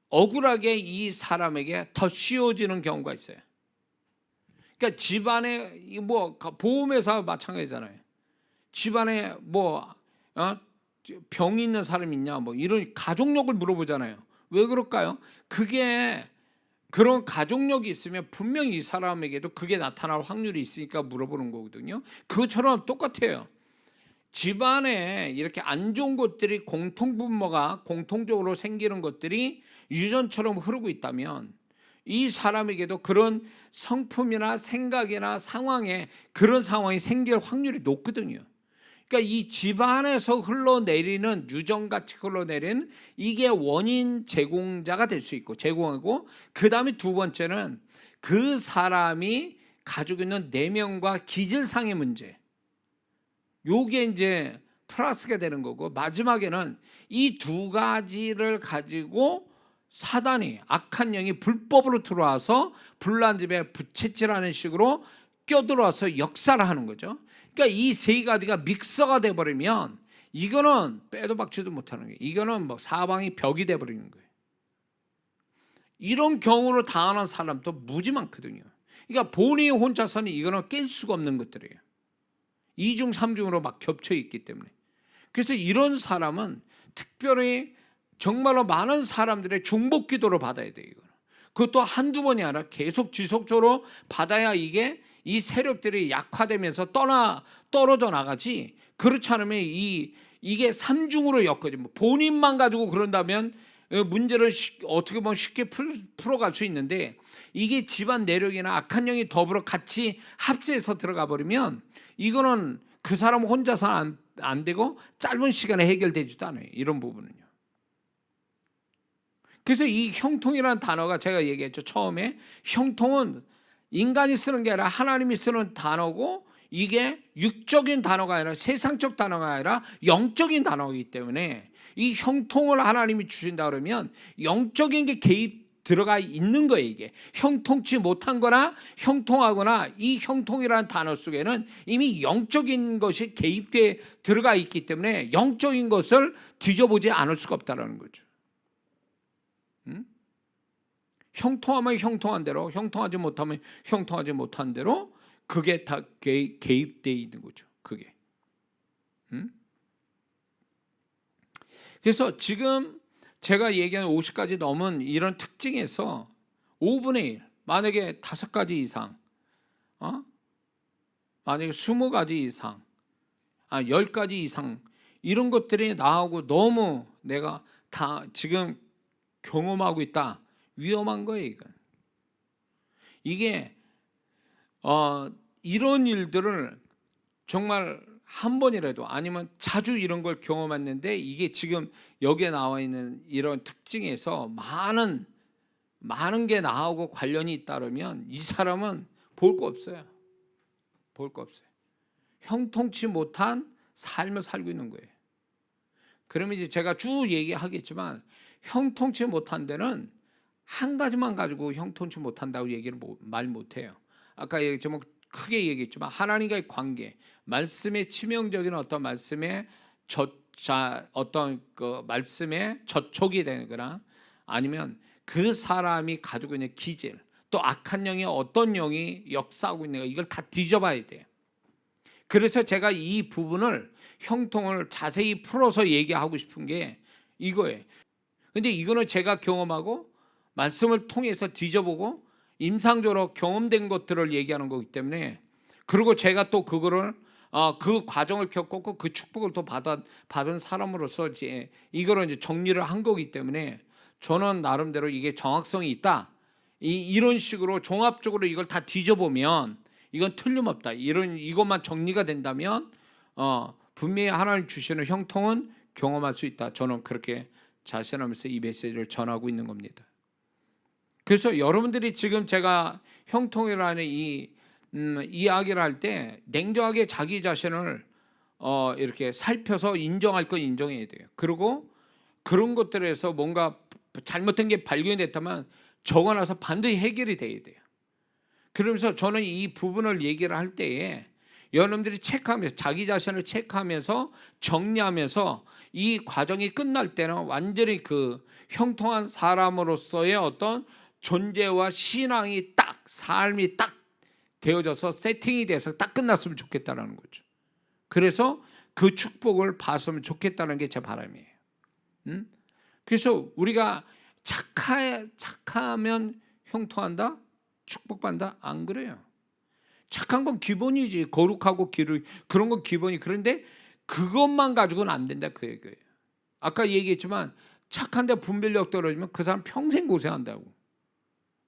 억울하게 이 사람에게 더 씌워지는 경우가 있어요. 그러니까 집안에 뭐 보험회사 마찬가지잖아요. 집안에 뭐 병이 있는 사람 있냐 뭐 이런 가족력을 물어보잖아요. 왜 그럴까요? 그게 그런 가족력이 있으면 분명히 이 사람에게도 그게 나타날 확률이 있으니까 물어보는 거거든요. 그것처럼 똑같아요. 집안에 이렇게 안 좋은 것들이 공통분모가 공통적으로 생기는 것들이 유전처럼 흐르고 있다면 이 사람에게도 그런 성품이나 생각이나 상황에 그런 상황이 생길 확률이 높거든요. 그러니까 이 집안에서 흘러내리는 유전같이 흘러내리는 이게 원인 제공자가 될 수 있고 제공하고, 그 다음에 두 번째는 그 사람이 가지고 있는 내면과 기질상의 문제, 요게 이제 플러스가 되는 거고, 마지막에는 이 두 가지를 가지고 사단이 악한 영이 불법으로 들어와서 불난 집에 부채질하는 식으로 껴들어와서 역사를 하는 거죠. 그러니까 이 세 가지가 믹서가 돼버리면 이거는 빼도 박지도 못하는 거예요. 이거는 뭐 사방이 벽이 돼버리는 거예요. 이런 경우를 당하는 사람도 무지 많거든요. 그러니까 본인이 혼자서는 이거는 깰 수가 없는 것들이에요. 2중 3중으로 막 겹쳐 있기 때문에. 그래서 이런 사람은 특별히 정말로 많은 사람들의 중복 기도를 받아야 돼요. 이거는. 그것도 한두 번이 아니라 계속 지속적으로 받아야 이게 이 세력들이 약화되면서 떨어져 나가지, 그렇지 않으면 이게 3중으로 엮어지면 본인만 가지고 그런다면 문제를 어떻게 보면 쉽게 풀어갈 수 있는데, 이게 집안 내력이나 악한 영이 더불어 같이 합세해서 들어가 버리면 이거는 그 사람 혼자서는 안 되고 짧은 시간에 해결되지도 않아요. 이런 부분은요. 그래서 이 형통이라는 단어가 제가 얘기했죠. 처음에 형통은 인간이 쓰는 게 아니라 하나님이 쓰는 단어고, 이게 육적인 단어가 아니라 세상적 단어가 아니라 영적인 단어이기 때문에 이 형통을 하나님이 주신다 그러면 영적인 게 개입 들어가 있는 거예요. 이게 형통치 못한 거나 형통하거나, 이 형통이라는 단어 속에는 이미 영적인 것이 개입돼 들어가 있기 때문에 영적인 것을 뒤져보지 않을 수가 없다는 거죠. 형통하면 형통한 대로, 형통하지 못하면 형통하지 못한 대로 그게 다 개입되어 있는 거죠. 그게. 그래서 지금 제가 얘기한 50가지 넘은 이런 특징에서 5분의 1, 만약에 5가지 이상, 만약에 20가지 이상, 10가지 이상 이런 것들이 나하고 너무 내가 다 지금 경험하고 있다. 위험한 거예요, 이건. 이게 이런 일들을 정말 한 번이라도 아니면 자주 이런 걸 경험했는데, 이게 지금 여기에 나와 있는 이런 특징에서 많은 게 나하고 관련이 있다면 이 사람은 볼 거 없어요. 볼 거 없어요. 형통치 못한 삶을 살고 있는 거예요. 그러면 이제 제가 쭉 얘기하겠지만, 형통치 못한 데는 한 가지만 가지고 형통치 못한다고 얘기를 말 못해요. 아까 얘기했지만 크게 얘기했지만 하나님과의 관계, 말씀의 치명적인 어떤 말씀의 어떤 그 말씀의 저촉이 되거나, 아니면 그 사람이 가지고 있는 기질, 또 악한 영이 어떤 영이 역사하고 있는가, 이걸 다 뒤져봐야 돼요. 그래서 제가 이 부분을 형통을 자세히 풀어서 얘기하고 싶은 게 이거예요. 근데 이거는 제가 경험하고 말씀을 통해서 뒤져보고 임상적으로 경험된 것들을 얘기하는 거기 때문에, 그리고 제가 또 그거를 그 과정을 겪었고 그 축복을 또 받은 사람으로서 이제 이거를 이제 정리를 한 거기 때문에, 저는 나름대로 이게 정확성이 있다, 이런 식으로 종합적으로 이걸 다 뒤져보면 이건 틀림없다, 이것만 정리가 된다면 분명히 하나님 주시는 형통은 경험할 수 있다. 저는 그렇게 자신하면서 이 메시지를 전하고 있는 겁니다. 그래서 여러분들이 지금 제가 형통이라는 이 이야기를 할 때 냉정하게 자기 자신을 이렇게 살펴서 인정할 건 인정해야 돼요. 그리고 그런 것들에서 뭔가 잘못된 게 발견이 됐다면 적어놔서 반드시 해결이 돼야 돼요. 그러면서 저는 이 부분을 얘기를 할 때에 여러분들이 체크하면서 자기 자신을 체크하면서 정리하면서 이 과정이 끝날 때는 완전히 그 형통한 사람으로서의 어떤 존재와 신앙이 딱 삶이 딱 되어져서 세팅이 돼서 딱 끝났으면 좋겠다는 거죠. 그래서 그 축복을 봤으면 좋겠다는 게 제 바람이에요. 그래서 우리가 착하면 형통한다? 축복받는다? 안 그래요. 착한 건 기본이지. 거룩하고 그런 건 기본이. 그런데 그것만 가지고는 안 된다 그 얘기예요. 아까 얘기했지만 착한데 분별력 떨어지면 그 사람 평생 고생한다고.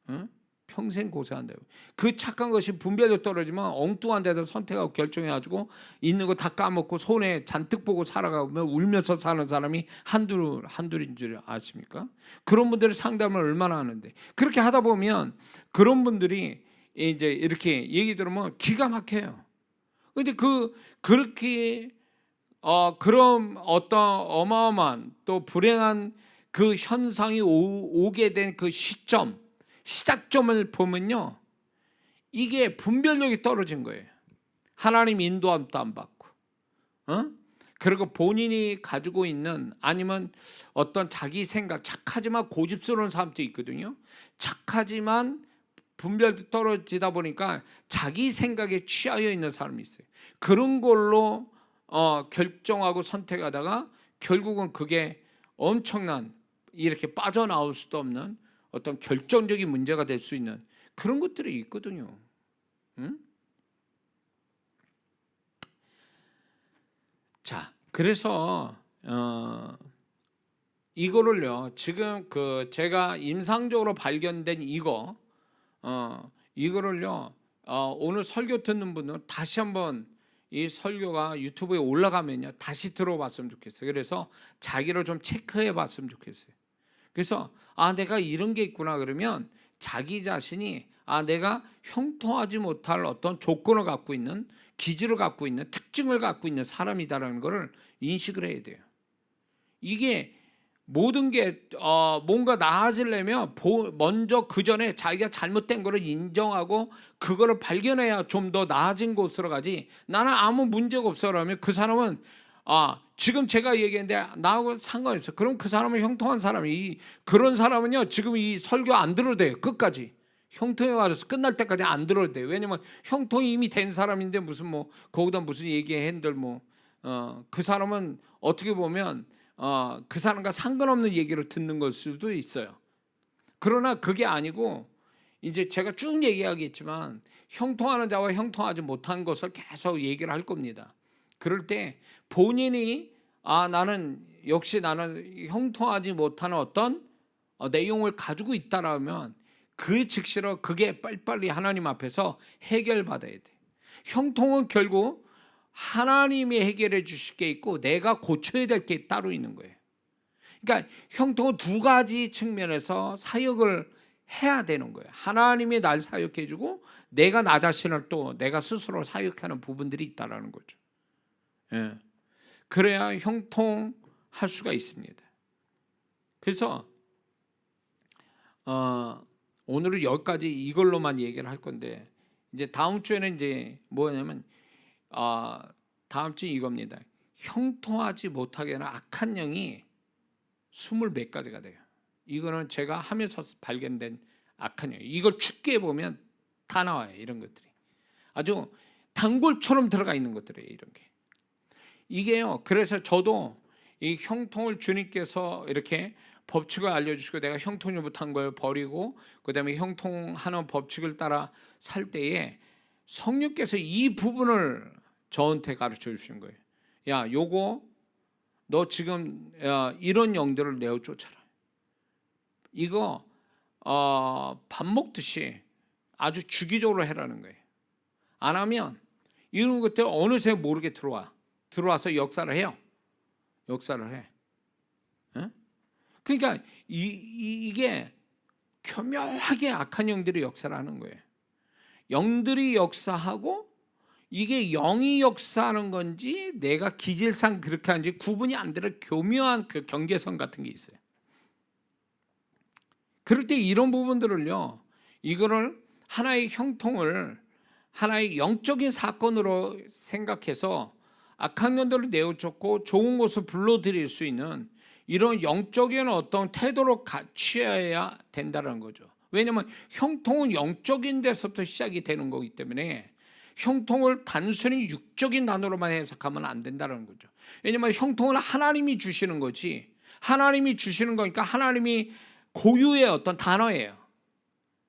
응? 평생 고생한다고. 그 착한 것이 분별력 떨어지면 엉뚱한 데서 선택하고 결정해가지고 있는 거 다 까먹고 손해 잔뜩 보고 살아가면 울면서 사는 사람이 한둘인 줄 아십니까? 그런 분들의 상담을 얼마나 하는데, 그렇게 하다 보면 그런 분들이 이제 이렇게 얘기 들으면 기가 막혀요. 근데 그렇게 그런 어떤 어마어마한 또 불행한 그 현상이 오게 된 그 시작점을 보면요, 이게 분별력이 떨어진 거예요. 하나님 인도함도 안 받고, 그리고 본인이 가지고 있는, 아니면 어떤 자기 생각, 착하지만 고집스러운 사람도 있거든요. 착하지만 분별도 떨어지다 보니까 자기 생각에 취하여 있는 사람이 있어요. 그런 걸로 결정하고 선택하다가 결국은 그게 엄청난, 이렇게 빠져나올 수도 없는 어떤 결정적인 문제가 될 수 있는 그런 것들이 있거든요. 응? 자, 그래서 이거를요, 지금 제가 임상적으로 발견된 이거를요, 오늘 설교 듣는 분들은 다시 한번 이 설교가 유튜브에 올라가면요 다시 들어봤으면 좋겠어요. 그래서 자기를 좀 체크해 봤으면 좋겠어요. 그래서 내가 이런 게 있구나. 그러면 자기 자신이 내가 형통하지 못할 어떤 조건을 갖고 있는, 기질을 갖고 있는, 특징을 갖고 있는 사람이다라는 것을 인식을 해야 돼요. 이게 모든 게 뭔가 나아지려면 먼저 그 전에 자기가 잘못된 거를 인정하고 그거를 발견해야 좀 더 나아진 곳으로 가지. 나는 아무 문제가 없어라면 그 사람은 지금 제가 얘기했는데 나하고 상관이 없어. 그럼 그 사람은 형통한 사람이, 그런 사람은요 지금 이 설교 안 들어도 돼요. 끝까지 형통에 와서 끝날 때까지 안 들어도 돼요. 왜냐면 형통이 이미 된 사람인데 무슨 거기다 무슨 얘기한들 그 사람은 어떻게 보면 그 사람과 상관없는 얘기를 듣는 걸 수도 있어요. 그러나 그게 아니고 이제 제가 쭉 얘기하겠지만 형통하는 자와 형통하지 못한 것을 계속 얘기를 할 겁니다. 그럴 때 본인이 나는 형통하지 못하는 어떤 내용을 가지고 있다라면 그 즉시로 그게 빨리빨리 하나님 앞에서 해결받아야 돼. 형통은 결국 하나님이 해결해 주실 게 있고 내가 고쳐야 될 게 따로 있는 거예요. 그러니까 형통은 두 가지 측면에서 사역을 해야 되는 거예요. 하나님이 날 사역해 주고 내가 나 자신을 또 내가 스스로 사역하는 부분들이 있다라는 거죠. 예. 그래야 형통할 수가 있습니다. 그래서 오늘은 여기까지 이걸로만 얘기를 할 건데, 이제 다음 주에는 이제 뭐냐면 다음 주 이겁니다. 형통하지 못하게 하는 악한 영이 20몇 가지가 돼요. 이거는 제가 하면서 발견된 악한 영. 이걸 쉽게 보면 다 나와요. 이런 것들이 아주 단골처럼 들어가 있는 것들이에요. 이런 게. 이게요. 그래서 저도 이 형통을 주님께서 이렇게 법칙을 알려주시고 내가 형통이 못한 걸 버리고 그다음에 형통하는 법칙을 따라 살 때에 성령께서 이 부분을 저한테 가르쳐 주신 거예요. 야, 요거 너 지금 이런 영들을 내어 쫓아라. 이거 밥 먹듯이 아주 주기적으로 해라는 거예요. 안 하면 이런 것들 어느새 모르게 들어와서 역사를 해요. 역사를 해. 그러니까 이게 교묘하게 악한 영들이 역사를 하는 거예요. 영들이 역사하고 이게 영이 역사하는 건지 내가 기질상 그렇게 하는지 구분이 안 되는 교묘한 그 경계선 같은 게 있어요. 그럴 때 이런 부분들을요, 이거를 하나의 형통을 하나의 영적인 사건으로 생각해서 악한 년들을 내어쫓고 좋은 곳을 불러들일 수 있는 이런 영적인 어떤 태도를 취해야 된다는 거죠. 왜냐하면 형통은 영적인 데서부터 시작이 되는 거기 때문에 형통을 단순히 육적인 단어로만 해석하면 안 된다는 거죠. 왜냐하면 형통은 하나님이 주시는 거지, 하나님이 주시는 거니까 하나님이 고유의 어떤 단어예요.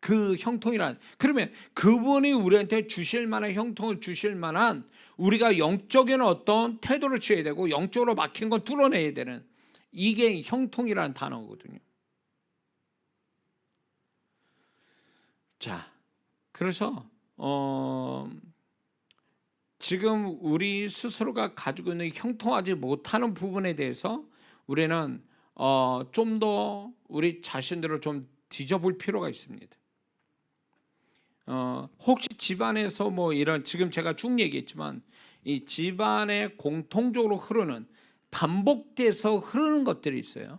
그 형통이란, 그러면 그분이 우리한테 주실 만한 형통을 주실 만한 우리가 영적인 어떤 태도를 취해야 되고 영적으로 막힌 건 뚫어내야 되는, 이게 형통이라는 단어거든요. 자, 그래서 지금 우리 스스로가 가지고 있는 형통하지 못하는 부분에 대해서 우리는 좀 더 우리 자신들을 좀 뒤져볼 필요가 있습니다. 혹시 집안에서 뭐 이런, 지금 제가 쭉 얘기했지만 이 집안에 공통적으로 흐르는, 반복돼서 흐르는 것들이 있어요.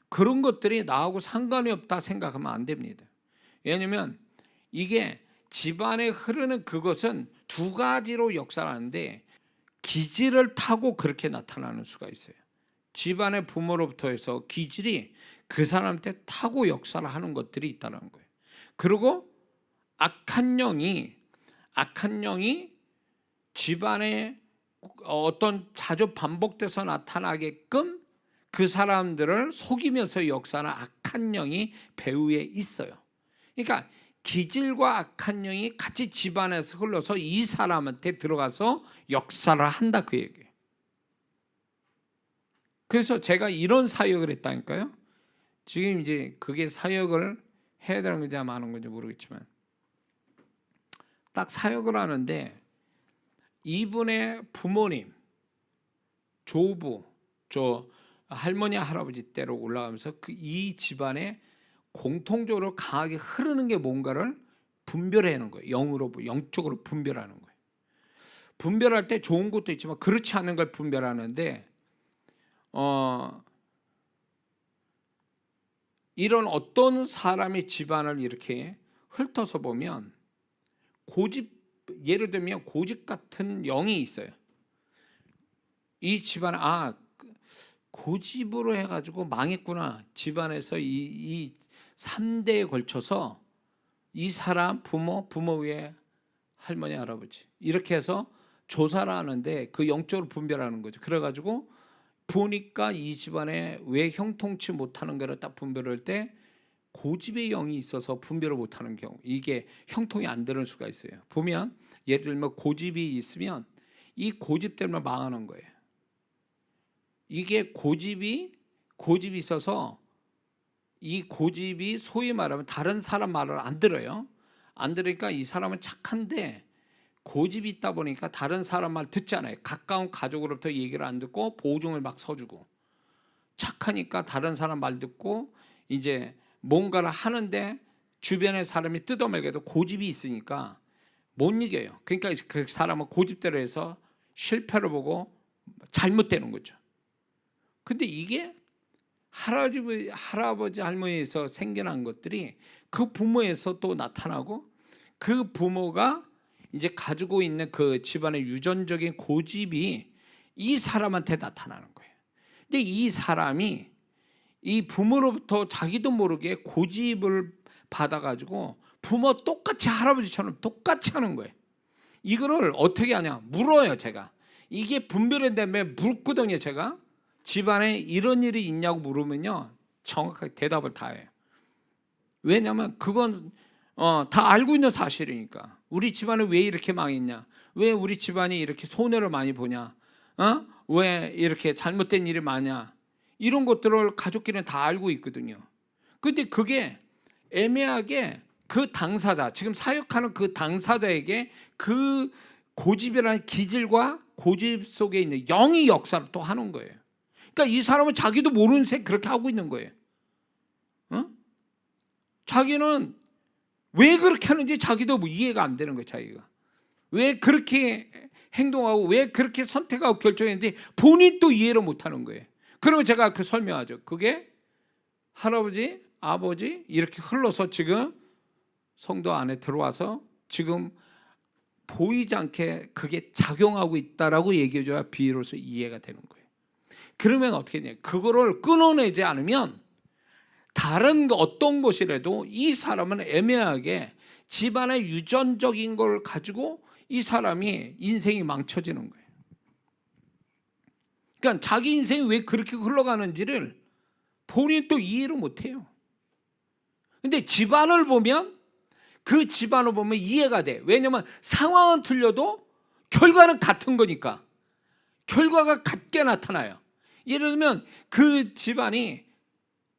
그런 것들이 나하고 상관이 없다 생각하면 안 됩니다. 왜냐하면 이게 집안에 흐르는 그것은 두 가지로 역사하는데 기질을 타고 그렇게 나타나는 수가 있어요. 집안의 부모로부터 해서 기질이 그 사람한테 타고 역사를 하는 것들이 있다는 거예요. 그리고 악한 영이 집안에 어떤 자주 반복돼서 나타나게끔 그 사람들을 속이면서 역사하는 악한 영이 배후에 있어요. 그러니까 기질과 악한 영이 같이 집안에서 흘러서 이 사람한테 들어가서 역사를 한다, 그 얘기예요. 그래서 제가 이런 사역을 했다니까요. 지금 이제 그게 사역을 해야 되는 건지 안 하는 건지 모르겠지만 딱 사역을 하는데 이분의 부모님, 조부, 저 할머니 할아버지 때로 올라가면서 이 집안에 공통적으로 강하게 흐르는 게 뭔가를 분별하는 거예요. 영적으로 분별하는 거예요. 분별할 때 좋은 것도 있지만 그렇지 않은 걸 분별하는데 이런 어떤 사람의 집안을 이렇게 훑어서 보면 예를 들면 고집 같은 영이 있어요. 이 집안에 고집으로 해가지고 망했구나. 집안에서 이 3대에 걸쳐서 이 사람 부모 위에 할머니 할아버지 이렇게 해서 조사를 하는데 그 영적으로 분별하는 거죠. 그래가지고 보니까 이 집안에 왜 형통치 못하는 거를 딱 분별할 때 고집의 영이 있어서 분별을 못하는 경우, 이게 형통이 안 되는 수가 있어요. 보면 예를 들면 고집이 있으면 이 고집 때문에 망하는 거예요. 이게 고집이 있어서 이 고집이 소위 말하면 다른 사람 말을 안 들어요. 안 들으니까 이 사람은 착한데 고집이 있다 보니까 다른 사람 말 듣잖아요. 가까운 가족으로부터 얘기를 안 듣고 보증을 막 서주고, 착하니까 다른 사람 말 듣고 이제 뭔가를 하는데 주변의 사람이 뜯어먹여도 고집이 있으니까 못 이겨요. 그러니까 그 사람은 고집대로 해서 실패를 보고 잘못되는 거죠. 근데 이게 할아버지 할머니에서 생겨난 것들이 그 부모에서 또 나타나고, 그 부모가 이제 가지고 있는 그 집안의 유전적인 고집이 이 사람한테 나타나는 거예요. 근데 이 사람이 이 부모로부터 자기도 모르게 고집을 받아가지고 부모 똑같이 할아버지처럼 똑같이 하는 거예요. 이거를 어떻게 하냐 물어요. 제가 이게 분별이 되면 물구덩이에 제가 집안에 이런 일이 있냐고 물으면요 정확하게 대답을 다 해요. 왜냐하면 그건 다 알고 있는 사실이니까. 우리 집안에 왜 이렇게 망했냐, 왜 우리 집안이 이렇게 손해를 많이 보냐, 왜 이렇게 잘못된 일이 많냐, 이런 것들을 가족끼리는 다 알고 있거든요. 근데 그게 애매하게 그 당사자, 지금 사역하는 그 당사자에게 그 고집이라는 기질과 고집 속에 있는 영이 역사를 또 하는 거예요. 그러니까 이 사람은 자기도 모르는 새 그렇게 하고 있는 거예요. 자기는 왜 그렇게 하는지 자기도 뭐 이해가 안 되는 거예요. 자기가 왜 그렇게 행동하고 왜 그렇게 선택하고 결정했는지 본인도 이해를 못하는 거예요. 그러면 제가 그 설명하죠. 그게 할아버지, 아버지 이렇게 흘러서 지금 성도 안에 들어와서 지금 보이지 않게 그게 작용하고 있다라고 얘기해줘야 비로소 이해가 되는 거예요. 그러면 어떻게 되냐? 그거를 끊어내지 않으면 다른 어떤 것이라도 이 사람은 애매하게 집안의 유전적인 걸 가지고 이 사람이 인생이 망쳐지는 거예요. 그러니까 자기 인생이 왜 그렇게 흘러가는지를 본인이 또 이해를 못해요. 근데 집안을 보면 그 집안을 보면 이해가 돼. 왜냐면 상황은 틀려도 결과는 같은 거니까. 결과가 같게 나타나요. 예를 들면 그 집안이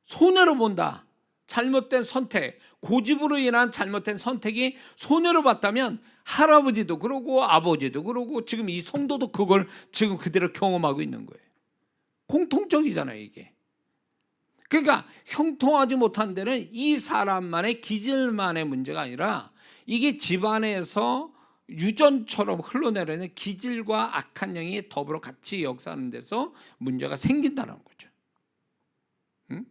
손해로 본다. 잘못된 선택, 고집으로 인한 잘못된 선택이 손해로 봤다면 할아버지도 그러고 아버지도 그러고 지금 이 성도도 그걸 지금 그대로 경험하고 있는 거예요. 공통적이잖아요, 이게. 그러니까 형통하지 못한 데는 이 사람만의 기질만의 문제가 아니라 이게 집안에서 유전처럼 흘러내리는 기질과 악한 영이 더불어 같이 역사하는 데서 문제가 생긴다는 거죠. 응?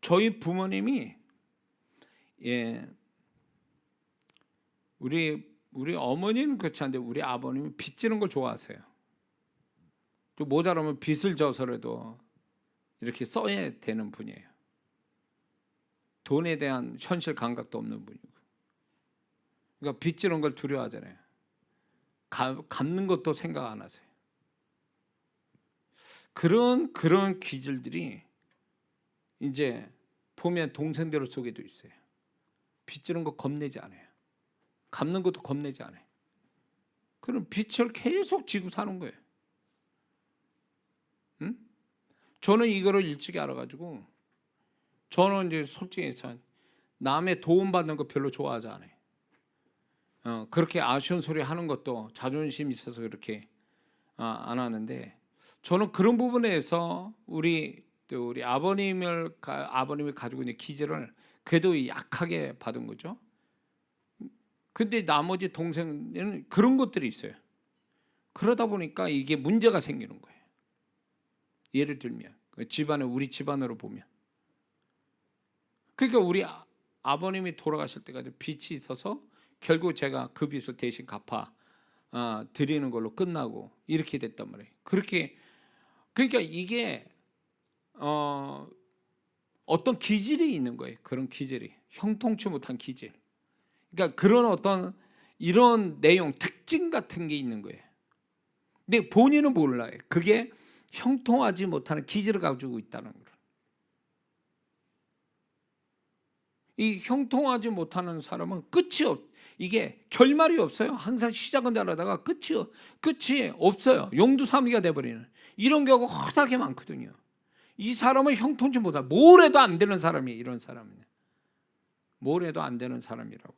저희 부모님이 우리 어머니는 그렇지 않은데 우리 아버님이 빚지는 걸 좋아하세요. 좀 모자라면 빚을 져서라도 이렇게 써야 되는 분이에요. 돈에 대한 현실 감각도 없는 분이고. 그러니까 빚지는 걸 두려워하잖아요. 갚는 것도 생각 안 하세요. 그런 기질들이 이제 보면 동생들 속에도 있어요. 빚지는 거 겁내지 않아요. 갚는 것도 겁내지 않아요. 그럼 빚을 계속 지고 사는 거예요. 응? 저는 이거를 일찍 알아가지고 저는 이제 솔직히 남의 도움 받는 거 별로 좋아하지 않아요. 그렇게 아쉬운 소리 하는 것도 자존심 있어서 그렇게 안 하는데 저는 그런 부분에서 우리 아버님이 가지고 있는 기질을 그래도 약하게 받은 거죠. 근데 나머지 동생은 그런 것들이 있어요. 그러다 보니까 이게 문제가 생기는 거예요. 예를 들면 우리 집안으로 보면 그러니까 우리 아버님이 돌아가실 때까지 빚이 있어서 결국 제가 그 빚을 대신 갚아 드리는 걸로 끝나고 이렇게 됐단 말이에요. 그러니까 이게 어떤 기질이 있는 거예요. 그런 기질이 형통치 못한 기질. 그러니까 그런 어떤 이런 내용 특징 같은 게 있는 거예요. 근데 본인은 몰라요. 그게 형통하지 못하는 기질을 가지고 있다는 거예요. 이 형통하지 못하는 사람은 이게 결말이 없어요. 항상 시작은 잘하다가 끝이 없어요. 용두사미가 돼버리는 이런 경우가 허다하게 많거든요. 이 사람은 형통치 못하는 뭘 해도 안 되는 사람이에요. 이런 사람은 뭘 해도 안 되는 사람이라고.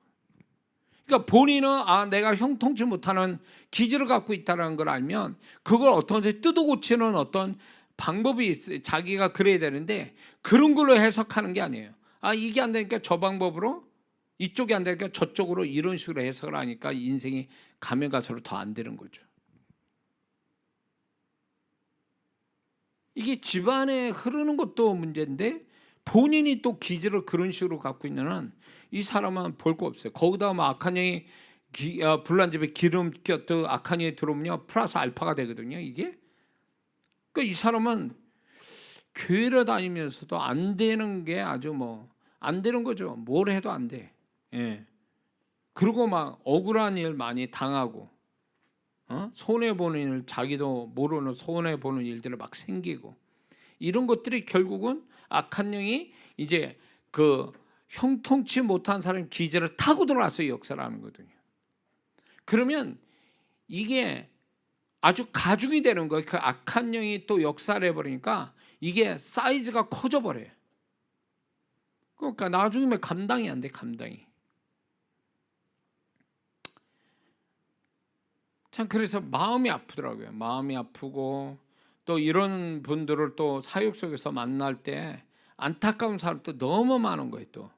그러니까 본인은 내가 형통치 못하는 기질을 갖고 있다는 걸 알면 그걸 어떻게 뜯어 고치는 어떤 방법이 있어요. 자기가 그래야 되는데 그런 걸로 해석하는 게 아니에요. 이게 안 되니까 저 방법으로, 이쪽이 안 되니까 저쪽으로, 이런 식으로 해석을 하니까 인생이 가면 갈수록 더 안 되는 거죠. 이게 집안에 흐르는 것도 문제인데 본인이 또 기질을 그런 식으로 갖고 있는 한 이 사람은 볼 거 없어요. 거기다 악한 영이 불난 집에 기름 꼈던 악한 영이 들어오면 플러스 알파가 되거든요. 이게 그러니까 이 사람은 교회를 다니면서도 안 되는 게 아주 안 되는 거죠. 뭘 해도 안 돼. 그리고 막 억울한 일 많이 당하고 손해 보는 일, 자기도 모르는 손해 보는 일들을 막 생기고 이런 것들이 결국은 악한 영이 이제 그 형통치 못한 사람 기질을 타고 들어와서 역사를 하는 거거든요. 그러면 이게 아주 가중이 되는 거예요. 그 악한 영이 또 역사를 해버리니까 이게 사이즈가 커져 버려요. 그러니까 나중에 감당이 안 돼. 감당이. 참 그래서 마음이 아프더라고요. 마음이 아프고 또 이런 분들을 또 사육 속에서 만날 때 안타까운 사람도 너무 많은 거예요. 또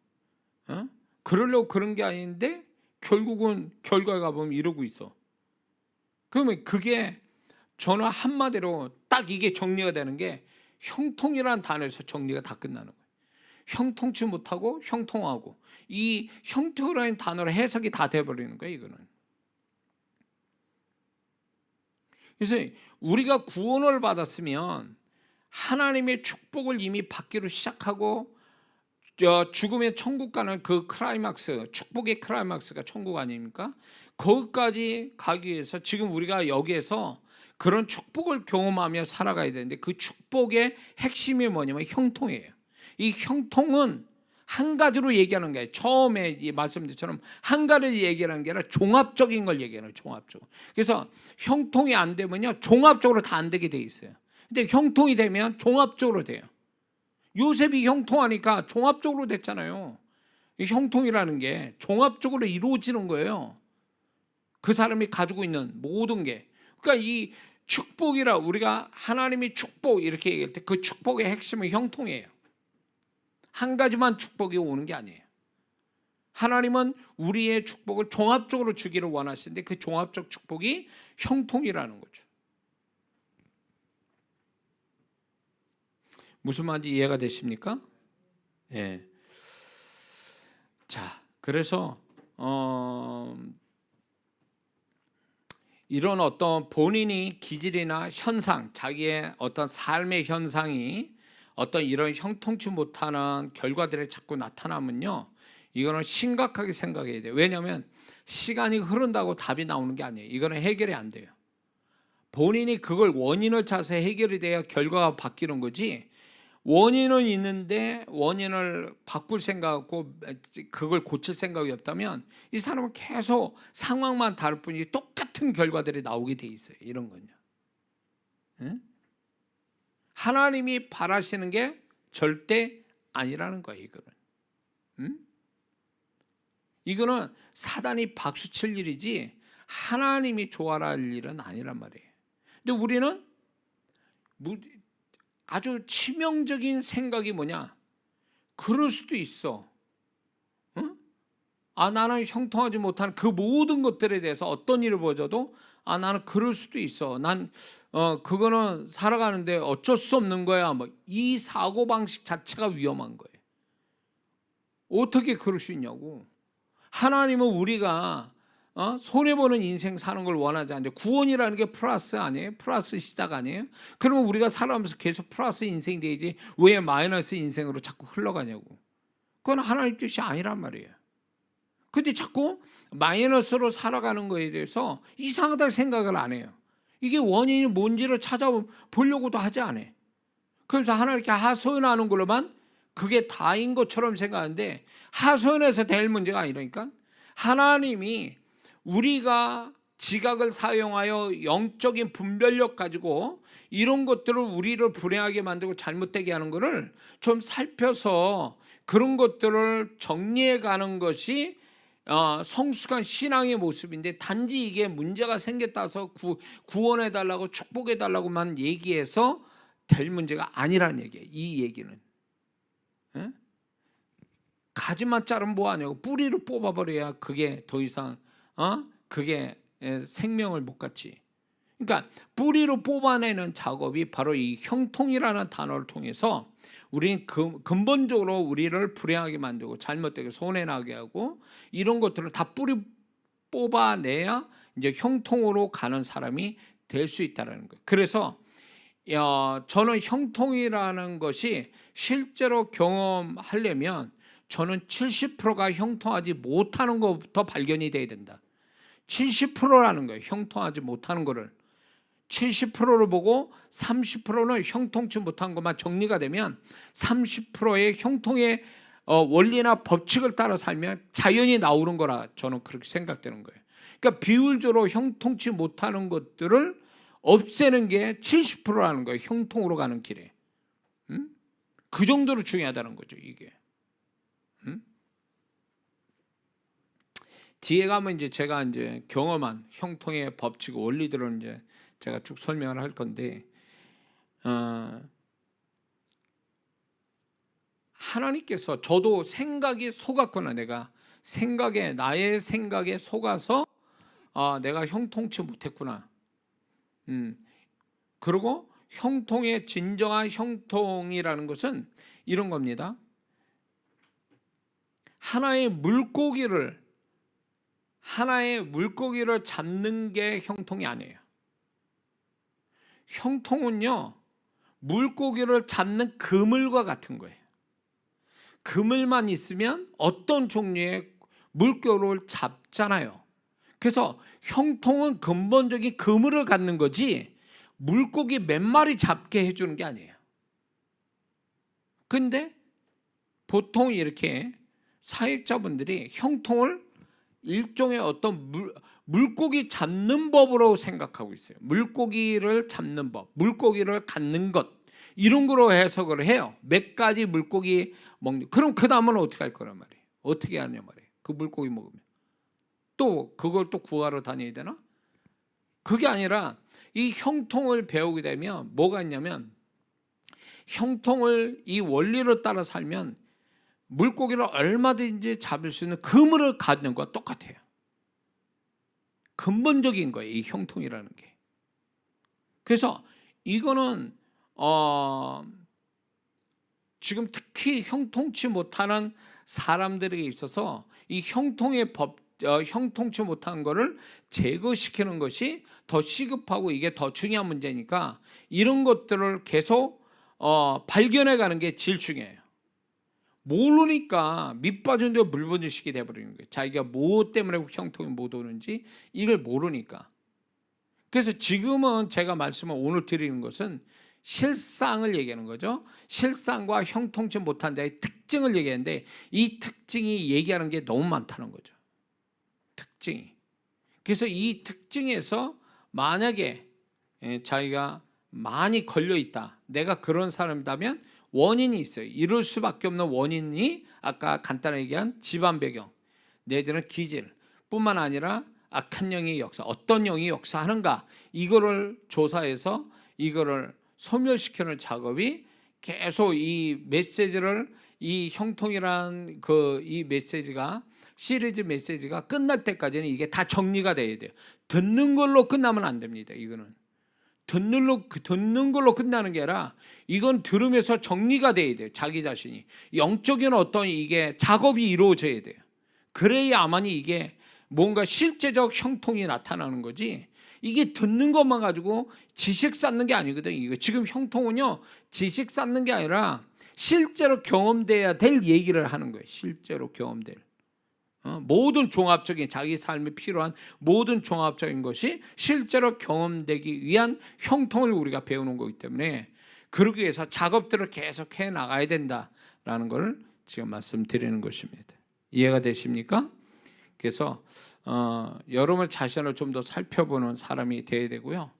그러려고 그런 게 아닌데 결국은 결과에 가보면 이러고 있어. 그러면 그게 저는 한마디로 딱 이게 정리가 되는 게 형통이라는 단어에서 정리가 다 끝나는 거예요. 형통치 못하고 형통하고, 이 형통이라는 단어로 해석이 다 돼버리는 거예요, 이거는. 그래서 우리가 구원을 받았으면 하나님의 축복을 이미 받기로 시작하고, 죽음의 천국 가는 그 클라이막스, 축복의 클라이막스가 천국 아닙니까? 거기까지 가기 위해서 지금 우리가 여기에서 그런 축복을 경험하며 살아가야 되는데, 그 축복의 핵심이 뭐냐면 형통이에요. 이 형통은 한 가지로 얘기하는 거예요. 처음에 이 말씀드렸처럼 한 가지를 얘기하는 게 아니라 종합적인 걸 얘기하는 거예요. 종합적으로. 그래서 형통이 안 되면요, 종합적으로 다 안 되게 돼 있어요. 근데 형통이 되면 종합적으로 돼요. 요셉이 형통하니까 종합적으로 됐잖아요. 이 형통이라는 게 종합적으로 이루어지는 거예요. 그 사람이 가지고 있는 모든 게. 그러니까 이 축복이라, 우리가 하나님의 축복 이렇게 얘기할 때 그 축복의 핵심은 형통이에요. 한 가지만 축복이 오는 게 아니에요. 하나님은 우리의 축복을 종합적으로 주기를 원하시는데, 그 종합적 축복이 형통이라는 거죠. 무슨 말인지 이해가 되십니까? 예. 자, 그래서 이런 어떤 본인이 기질이나 현상, 자기의 어떤 삶의 현상이 어떤 이런 형통치 못하는 결과들이 자꾸 나타나면요, 이거는 심각하게 생각해야 돼요. 왜냐하면 시간이 흐른다고 답이 나오는 게 아니에요. 이거는 해결이 안 돼요. 본인이 그걸 원인을 찾아서 해결이 돼야 결과가 바뀌는 거지, 원인은 있는데 원인을 바꿀 생각 없고 그걸 고칠 생각이 없다면 이 사람은 계속 상황만 다를 뿐이지 똑같은 결과들이 나오게 돼 있어요. 이런 건요. 응? 하나님이 바라시는 게 절대 아니라는 거예요, 이거는. 응? 이거는 사단이 박수칠 일이지 하나님이 좋아할 일은 아니란 말이에요. 근데 우리는 아주 치명적인 생각이 뭐냐? 그럴 수도 있어. 응? 나는 형통하지 못한 그 모든 것들에 대해서 어떤 일을 벌어도 나는 그럴 수도 있어. 난 그거는 살아가는데 어쩔 수 없는 거야. 뭐 이 사고 방식 자체가 위험한 거예요. 어떻게 그럴 수 있냐고. 하나님은 우리가 손해보는 인생 사는 걸 원하지 않죠. 구원이라는 게 플러스 아니에요? 플러스 시작 아니에요? 그러면 우리가 살아가면서 계속 플러스 인생이 되지 왜 마이너스 인생으로 자꾸 흘러가냐고. 그건 하나님 뜻이 아니란 말이에요. 근데 자꾸 마이너스로 살아가는 거에 대해서 이상하다고 생각을 안 해요. 이게 원인이 뭔지를 찾아보려고도 하지 않아요. 그래서 하나님께 하소연하는 걸로만 그게 다인 것처럼 생각하는데, 하소연해서 될 문제가 아니라니까. 하나님이 우리가 지각을 사용하여 영적인 분별력 가지고 이런 것들을 우리를 불행하게 만들고 잘못되게 하는 것을 좀 살펴서 그런 것들을 정리해 가는 것이 성숙한 신앙의 모습인데, 단지 이게 문제가 생겼다서 구원해 달라고 축복해 달라고만 얘기해서 될 문제가 아니라는 얘기예요. 이 얘기는. 예? 가지만 자르면 뭐하냐고. 뿌리를 뽑아버려야 그게 더 이상 그게 생명을 못 갖지. 그러니까 뿌리로 뽑아내는 작업이 바로 이 형통이라는 단어를 통해서 우리는 근본적으로 우리를 불행하게 만들고 잘못되게 손해나게 하고 이런 것들을 다 뿌리 뽑아내야 이제 형통으로 가는 사람이 될 수 있다는 거예요. 그래서 저는 형통이라는 것이 실제로 경험하려면 저는 70%가 형통하지 못하는 것부터 발견이 돼야 된다. 70%라는 거예요. 형통하지 못하는 거를 70%로 보고 30%는 형통치 못한 것만 정리가 되면 30%의 형통의 원리나 법칙을 따라 살면 자연히 나오는 거라 저는 그렇게 생각되는 거예요. 그러니까 비율적으로 형통치 못하는 것들을 없애는 게 70%라는 거예요. 형통으로 가는 길에. 그 정도로 중요하다는 거죠, 이게. 뒤에 가면 이제 제가 이제 경험한 형통의 법칙 원리들을 이제 제가 쭉 설명을 할 건데, 하나님께서 저도 생각이 속았구나. 내가 나의 생각에 속아서 내가 형통치 못했구나. 그리고 형통의 진정한 형통이라는 것은 이런 겁니다. 하나의 물고기를 잡는 게 형통이 아니에요. 형통은요, 물고기를 잡는 그물과 같은 거예요. 그물만 있으면 어떤 종류의 물고기를 잡잖아요. 그래서 형통은 근본적인 그물을 갖는 거지 물고기 몇 마리 잡게 해주는 게 아니에요. 근데 보통 이렇게 사역자분들이 형통을 일종의 어떤 물고기 잡는 법으로 생각하고 있어요. 물고기를 잡는 법, 물고기를 갖는 것, 이런 거로 해석을 해요. 몇 가지 물고기 먹는. 그럼 그 다음은 어떻게 할 거란 말이에요? 어떻게 하냐 말이에요. 그 물고기 먹으면 또 그걸 또 구하러 다녀야 되나? 그게 아니라 이 형통을 배우게 되면 뭐가 있냐면, 형통을 이 원리로 따라 살면 물고기를 얼마든지 잡을 수 있는 그물을 갖는 것과 똑같아요. 근본적인 거예요, 이 형통이라는 게. 그래서 이거는 지금 특히 형통치 못하는 사람들에게 있어서 이 형통의 형통치 못한 거를 제거시키는 것이 더 시급하고 이게 더 중요한 문제니까 이런 것들을 계속 발견해 가는 게 제일 중요해요. 모르니까 밑빠진 데 물번지식이 돼버리는 거예요. 자기가 뭐 때문에 형통이 못 오는지 이걸 모르니까. 그래서 지금은 제가 말씀을 오늘 드리는 것은 실상을 얘기하는 거죠. 실상과 형통치 못한 자의 특징을 얘기하는데, 이 특징이 얘기하는 게 너무 많다는 거죠. 특징이. 그래서 이 특징에서 만약에 자기가 많이 걸려 있다, 내가 그런 사람이라면 원인이 있어요. 이럴 수밖에 없는 원인이 아까 간단하게 얘기한 집안 배경 내지는 기질 뿐만 아니라 악한 영의 역사, 어떤 영이 역사하는가, 이거를 조사해서 이거를 소멸시키는 작업이 계속 이 메시지를, 이 형통이란 이 메시지가, 시리즈 메시지가 끝날 때까지는 이게 다 정리가 돼야 돼요. 듣는 걸로 끝나면 안 됩니다. 이거는 듣는 걸로 끝나는 게 아니라 이건 들으면서 정리가 돼야 돼요. 자기 자신이 영적인 어떤 이게 작업이 이루어져야 돼요. 그래야만이 이게 뭔가 실제적 형통이 나타나는 거지, 이게 듣는 것만 가지고 지식 쌓는 게 아니거든요. 이거 지금 형통은요, 지식 쌓는 게 아니라 실제로 경험돼야 될 얘기를 하는 거예요. 실제로 경험될 모든 종합적인 자기 삶에 필요한 모든 종합적인 것이 실제로 경험되기 위한 형통을 우리가 배우는 거기 때문에, 그러기 위해서 작업들을 계속 해 나가야 된다라는 걸 지금 말씀드리는 것입니다. 이해가 되십니까? 그래서 여러분 자신을 좀 더 살펴보는 사람이 되어야 되고요.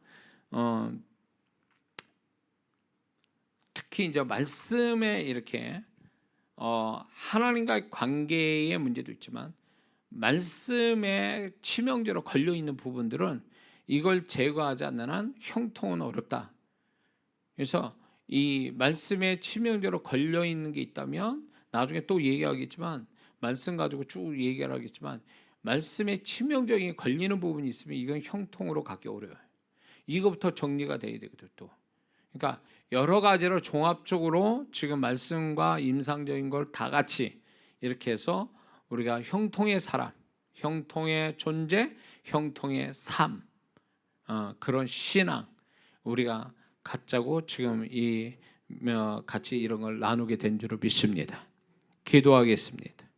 특히 이제 말씀에 이렇게 하나님과의 관계의 문제도 있지만 말씀에 치명적으로 걸려 있는 부분들은 이걸 제거하지 않는 한 형통은 어렵다. 그래서 이 말씀에 치명적으로 걸려 있는 게 있다면 나중에 또 얘기하겠지만, 말씀 가지고 쭉 얘기를 하겠지만, 말씀에 치명적인 걸리는 부분이 있으면 이건 형통으로 가기 어려워요. 이거부터 정리가 돼야 되거든요. 또 그러니까 여러 가지로 종합적으로 지금 말씀과 임상적인 걸 다 같이 이렇게 해서 우리가 형통의 사람, 형통의 존재, 형통의 삶, 그런 신앙 우리가 갖자고 지금 같이 이런 걸 나누게 된 줄로 믿습니다. 기도하겠습니다.